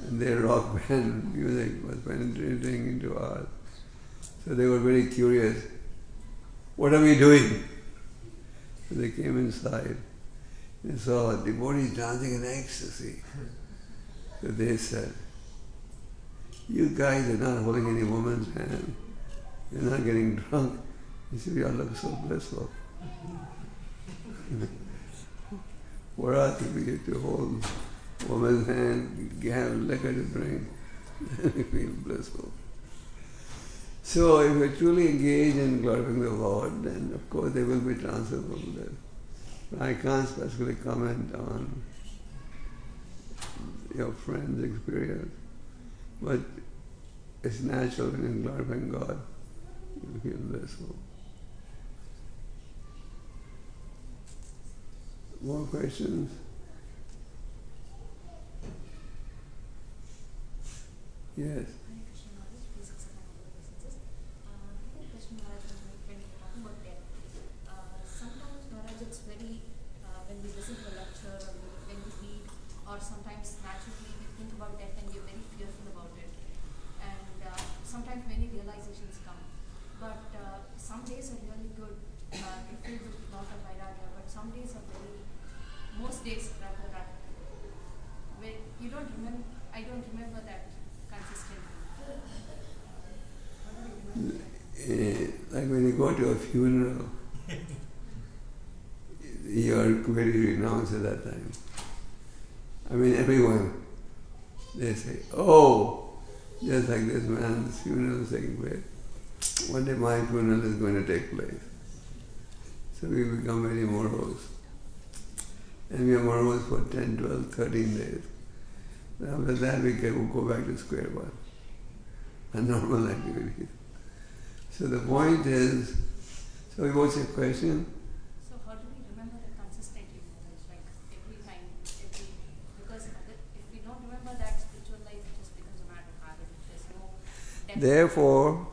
and their rock band music was penetrating into ours. So they were very curious. What are we doing? So they came inside and saw devotees dancing in ecstasy. So they said, "You guys are not holding any woman's hand. You're not getting drunk." He said, "You all look so blissful." For us, if we get to hold woman's hand, have liquor to drink, then we feel blissful. So if we're truly engaged in glorifying the Lord, then of course there will be transferable bliss. But I can't specifically comment on your friend's experience, but it's natural when you're glorifying God, you feel blissful. More questions? Yes. Sometimes, Maharaj, it's very, when we listen to a lecture or when we read, or sometimes naturally we think about death and we're very fearful about it. And sometimes many realizations come. But some days are really good, they filled with lot of vairagya, but some days are most days rather that where you don't remember, I don't remember that consistently. Like when you go to a funeral, you are very renounced at that time. I mean, everyone, they say, "Oh, just like this man's funeral is taking place, one day my funeral is going to take place." So we become very morose. And we are morose for 10, 12, 13 days. After that, we can go back to square one, and normal activities. So the point is, so what's your question? So how do we remember that consistently? Like every time, because if we don't remember that, spiritual life just becomes a matter of habit. There's no depth. Therefore,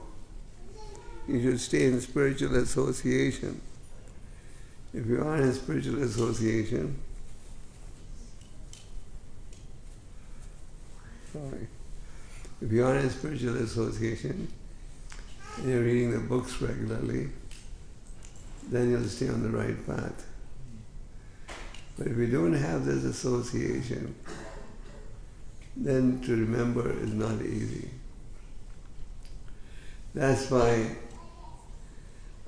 you should stay in spiritual association. If you are in spiritual association, if you are in spiritual association and you're reading the books regularly, then you'll stay on the right path. But if you don't have this association, then to remember is not easy. That's why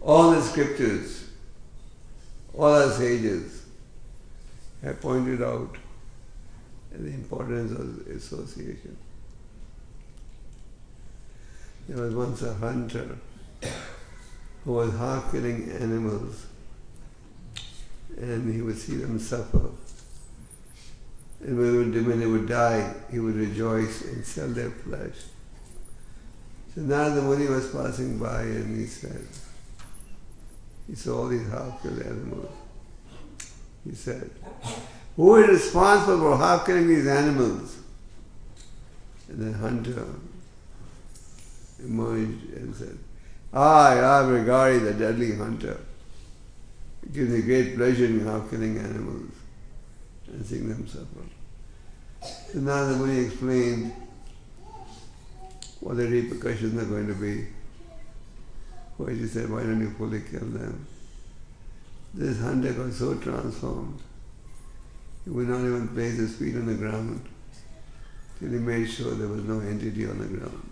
all the scriptures, all our sages, have pointed out the importance of association. There was once a hunter who was half killing animals, and he would see them suffer. And when they would die, he would rejoice and sell their flesh. So now the Muni was passing by and he saw all these half-killed animals. He said, "Who is responsible for half-killing these animals?" And the hunter emerged and said, "I, Brigari, the deadly hunter. It gives me great pleasure in half-killing animals and seeing them suffer." So now the Muni explained what the repercussions are going to be. Why he said, "Why don't you fully kill them?" This hunter got so transformed, he would not even place his feet on the ground till he made sure there was no entity on the ground.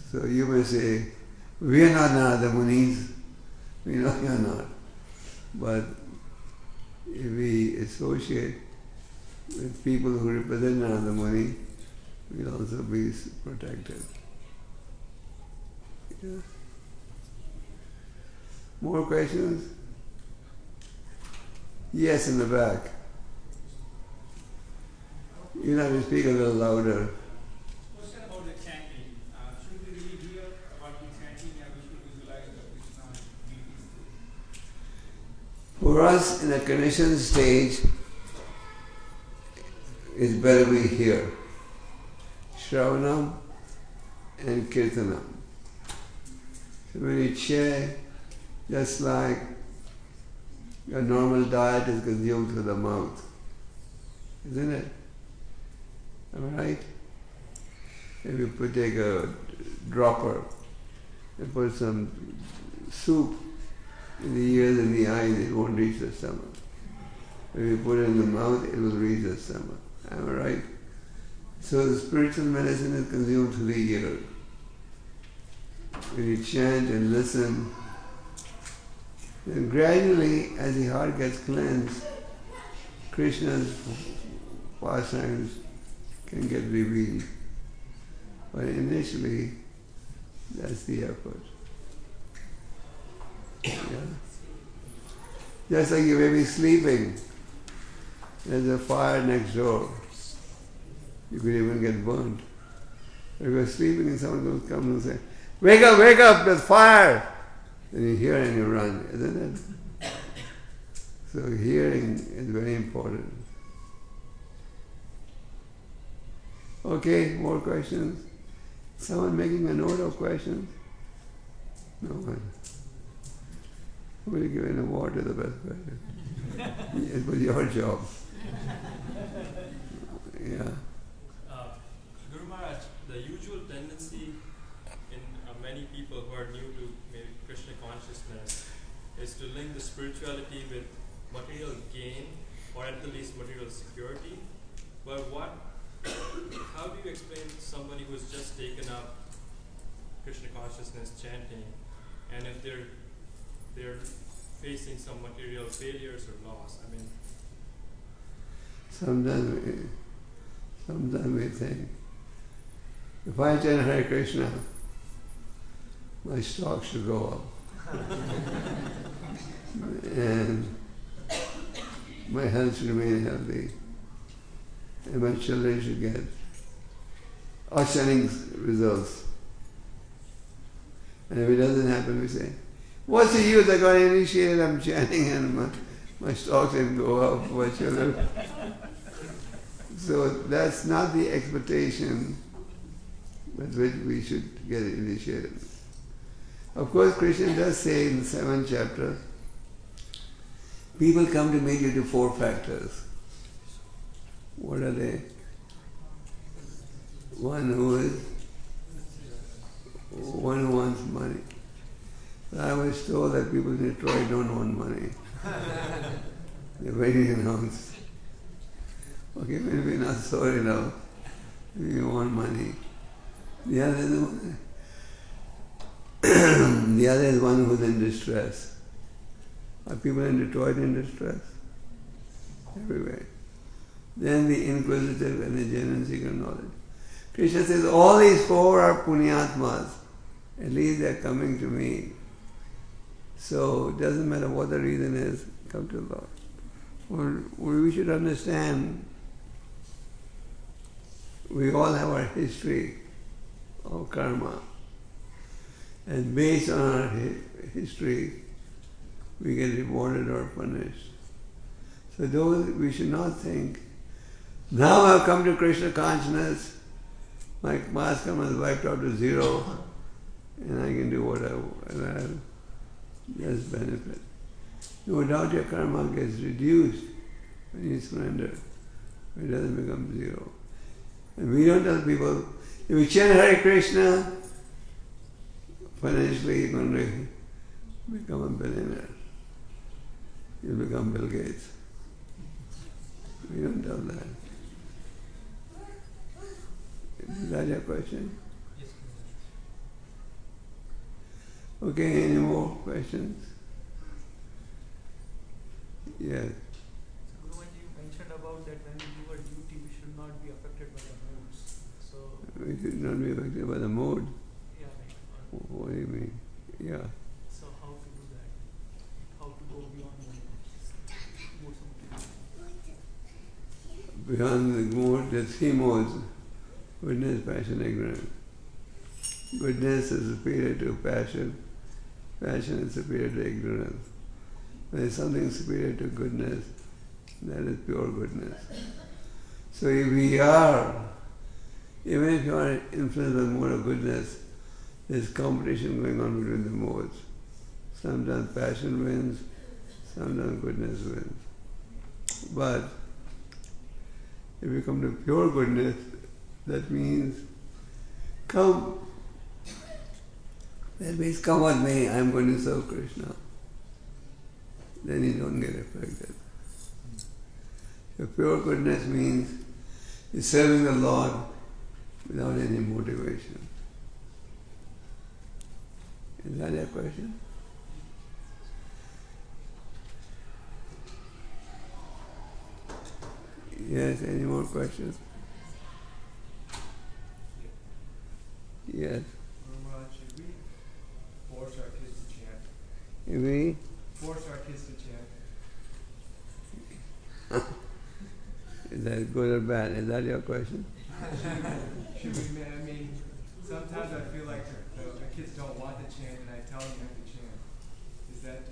So you may say, "We are not Narada Munis." We know you are not. But if we associate with people who represent Narada Muni, we'll also be protected. Yeah. More questions? Yes, in the back. You have to speak a little louder. Question about the chanting. Should we really hear about the chanting and we should visualize the Krishna deities? For us in a conditioned stage, it's better we hear Shravanam and Kirtanam. So when you chant, just like your normal diet is consumed through the mouth, isn't it? Am I right? If you take a dropper and put some soup in the ears and the eyes, it won't reach the stomach. If you put it in the mouth, it will reach the stomach. Am I right? So the spiritual medicine is consumed through the ear. When you chant and listen, then gradually, as the heart gets cleansed, Krishna's pastimes can get revealed. But initially, that's the effort. Yeah. Just like you may be sleeping, there's a fire next door. You could even get burnt. If you're sleeping and someone will come and say, wake up, there's fire!" Then you hear and you run, isn't it? So hearing is very important. Okay, more questions? Someone making a note of questions? No one. We'll give an award to the best question. It was your job. Yeah. Guru Maharaj, the usual tendency in many people who are new to maybe Krishna consciousness is to link the spirituality with material gain, or at the least material security. But how do you explain to somebody who's just taken up Krishna consciousness chanting, and if they're facing some material failures or loss? I mean, sometimes we think, if I chant Hare Krishna, my stock should go up. And my health should remain healthy. And my children should get outstanding results. And if it doesn't happen, we say, what's the use? I got initiated, I'm chanting, and my stocks didn't go up, my children. So that's not the expectation with which we should get initiated. Of course, Krishna does say in the 7th chapter, people come to me due to 4 factors. What are they? One who wants money. I was told that people in Detroit don't want money. They're very renounced. Okay, maybe not so enough. If you want money. The other is one who's in distress. Are people in Detroit in distress? everywhere. Then the inquisitive and the genuine seeker of knowledge. Krishna says all these four are punyatmas. At least they are coming to me. So it doesn't matter what the reason is, come to the Lord. We should understand we all have our history of karma. And based on our history, we get rewarded or punished. So those, we should not think, now I've come to Krishna consciousness, my past karma is wiped out to zero, and I can do what I want, and I have just benefit. No doubt your karma gets reduced when you surrender. It doesn't become zero. And we don't tell people, if you chant Hare Krishna, financially you're going to become a billionaire. You'll become Bill Gates. We don't tell that. Is that your question? Yes. Okay, any more questions? Yes. So Guruji, you mentioned about that when we do a duty, we should not be affected by the moods. So We should not be affected by the mood. yeah, like, What do you mean? Yeah. so how to do that? How to go beyond the moods of Beyond the mood, there are three modes. Goodness, passion, ignorance. Goodness is superior to passion. Passion is superior to ignorance. When there is something superior to goodness, that is pure goodness. So if we are, even if you are influenced by the mode of goodness, there is competition going on between the modes. Sometimes passion wins, sometimes goodness wins. But if you come to pure goodness, that means come. That means come on me, I am going to serve Krishna. Then you don't get affected. So pure goodness means you're serving the Lord without any motivation. Is that your question? Yes, any more questions? Yes. Maharaj, should we force our kids to chant? If we Force our kids to chant? is that good or bad? Is that your question? Should we, I mean, sometimes I feel like the kids don't want to chant and I tell them you have to chant. Is that the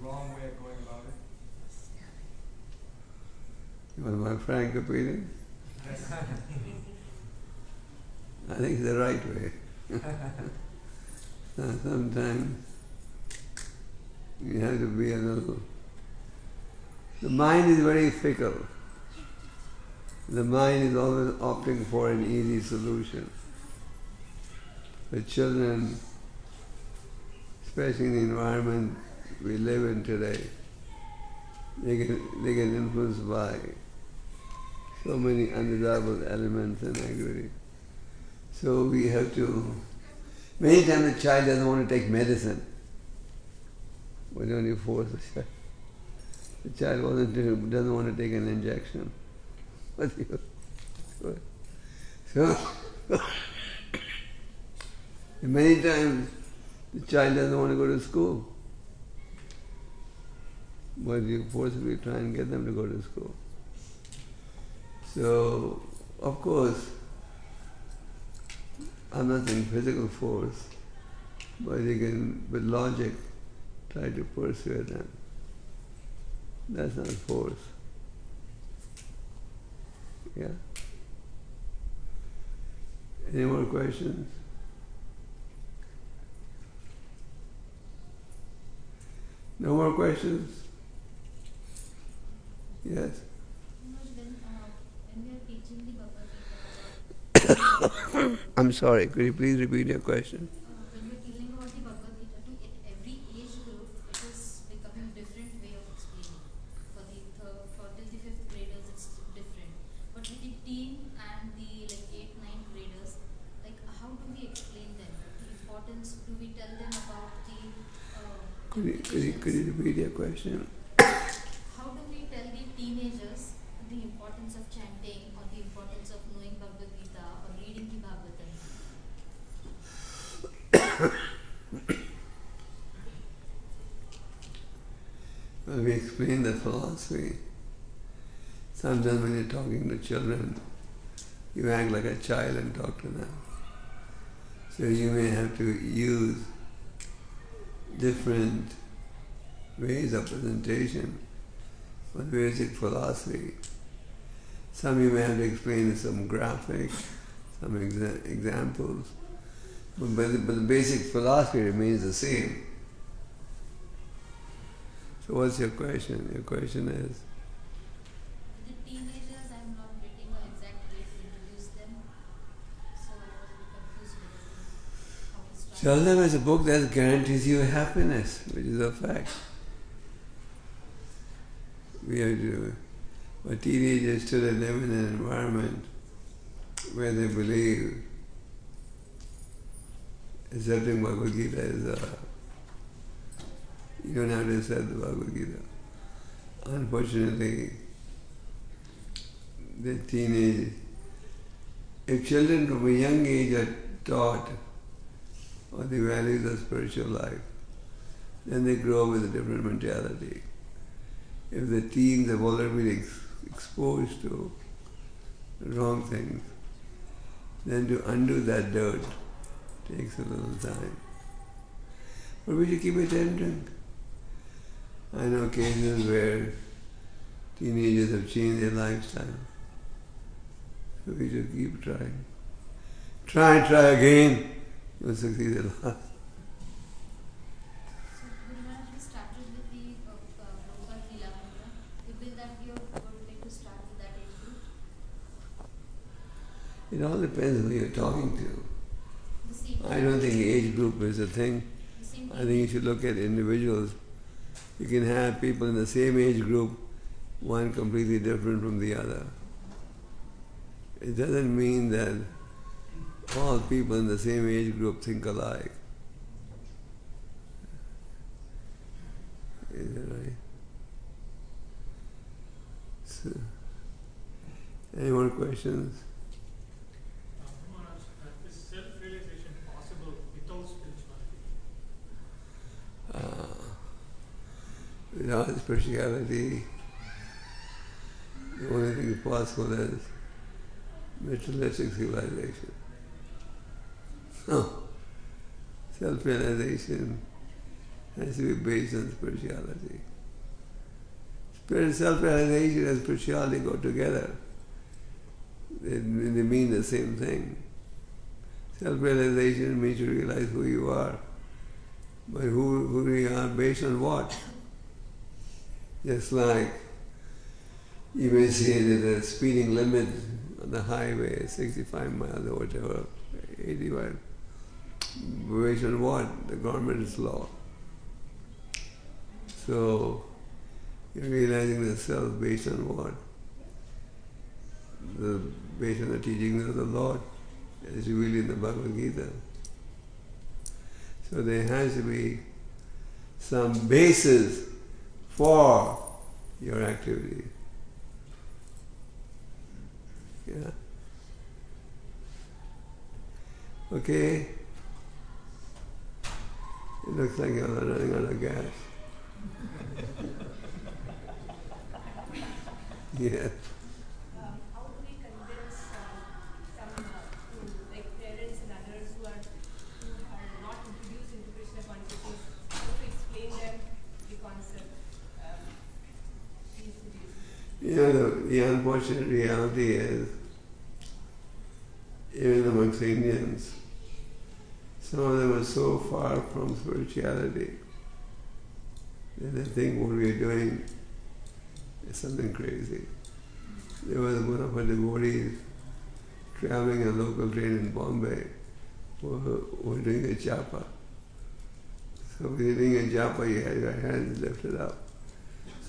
wrong way of going about it? You want my frank opinion? Yes. I think it's the right way. Sometimes you have to be a little... The mind is very fickle. The mind is always opting for an easy solution. The children, especially in the environment we live in today, they get influenced by so many undesirable elements and activities. So we have to... Many times the child doesn't want to take medicine. Why don't you force the child? The child doesn't want to take an injection. So many times the child doesn't want to go to school. But you forcibly try and get them to go to school. So, of course, I'm not saying physical force, but you can, with logic, try to persuade them. That's not force. Yeah? Any more questions? No more questions? Yes? When we are teaching the Bhagavad Gita, I'm sorry, could you please repeat your question? when we are teaching about the Bhagavad Gita to every age group, it is becoming different way of explaining. For till the 5th graders, it's different. But with the teen and the 8th, 9th graders, how do we explain them? The importance, do we tell them about the... Could you repeat your question? How do we tell the teen the importance of chanting or the importance of knowing Bhagavad Gita or reading the Bhagavatam? Well, we explain the philosophy. Sometimes when you're talking to children, you act like a child and talk to them. So you may have to use different ways of presentation for the basic philosophy. Some you may have to explain some graphics, some examples, but the basic philosophy remains the same. So what's your question? Your question is? The teenagers, I'm not getting an exact way to introduce them, so I was a bit confused with how to start. Tell them it's a book that guarantees you happiness, which is a fact. We have to, for teenagers to live in an environment where they believe accepting Bhagavad Gita is you don't have to accept the Bhagavad Gita. Unfortunately, the teenage, if children from a young age are taught of the values of spiritual life, then they grow up with a different mentality. If the teens have already been exposed to wrong things, then to undo that dirt takes a little time. But we should keep attempting. I know cases where teenagers have changed their lifestyle. So we should keep trying. Try again. You'll succeed at last. So, Guru Maharaj, we started with the Gopal Krishna. You feel that you're going to start with that age group? It all depends who you're talking to. The same I don't think age group is a thing. the same I think you should look at individuals. You can have people in the same age group, one completely different from the other. It doesn't mean that all people in the same age group think alike. Is that right? So, any more questions? Maharaj, is self-realization possible without spirituality? Without spirituality, the only thing possible is materialistic civilization. No. Self-realization has to be based on spirituality. Self-realization and spirituality go together. They mean the same thing. Self-realization means you realize who you are. But who you are based on what? Just like you may say that the speeding limit on the highway is 65 miles or whatever, 85. Based on what? The government's law. So you're realizing the self based on what? Based on the teachings of the Lord, as revealed in the Bhagavad Gita. So there has to be some basis for your activity. Yeah. Okay? It looks like you're running out of gas. Yeah. How do we convince some like parents and others who are not introduced into Krishna consciousness? How to explain them the concept? You know, the unfortunate reality is, even amongst Indians, some of them are so far from spirituality that they think what we are doing is something crazy. There was one of our devotees traveling a local train in Bombay who were doing a japa. So when you're doing a japa, you had your hands lifted up.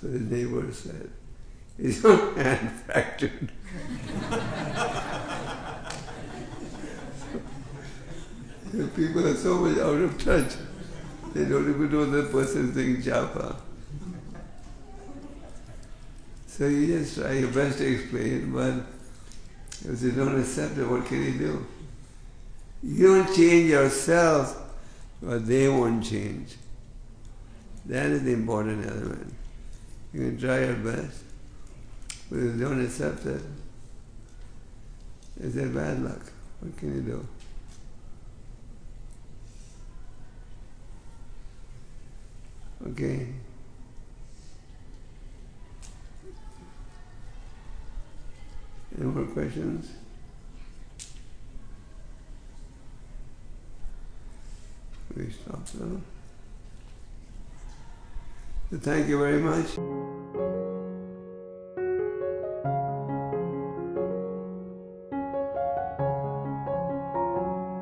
So his neighbor said, "Is your hand fractured?" The people are so much out of touch, they don't even know the person is doing japa. So So you just try your best to explain, but if they don't accept it, what can you do? You don't change yourself, but they won't change. That is the important element. You can try your best, but if they don't accept it, it's their bad luck. What can you do? Okay. Any more questions? We stop now. So thank you very much.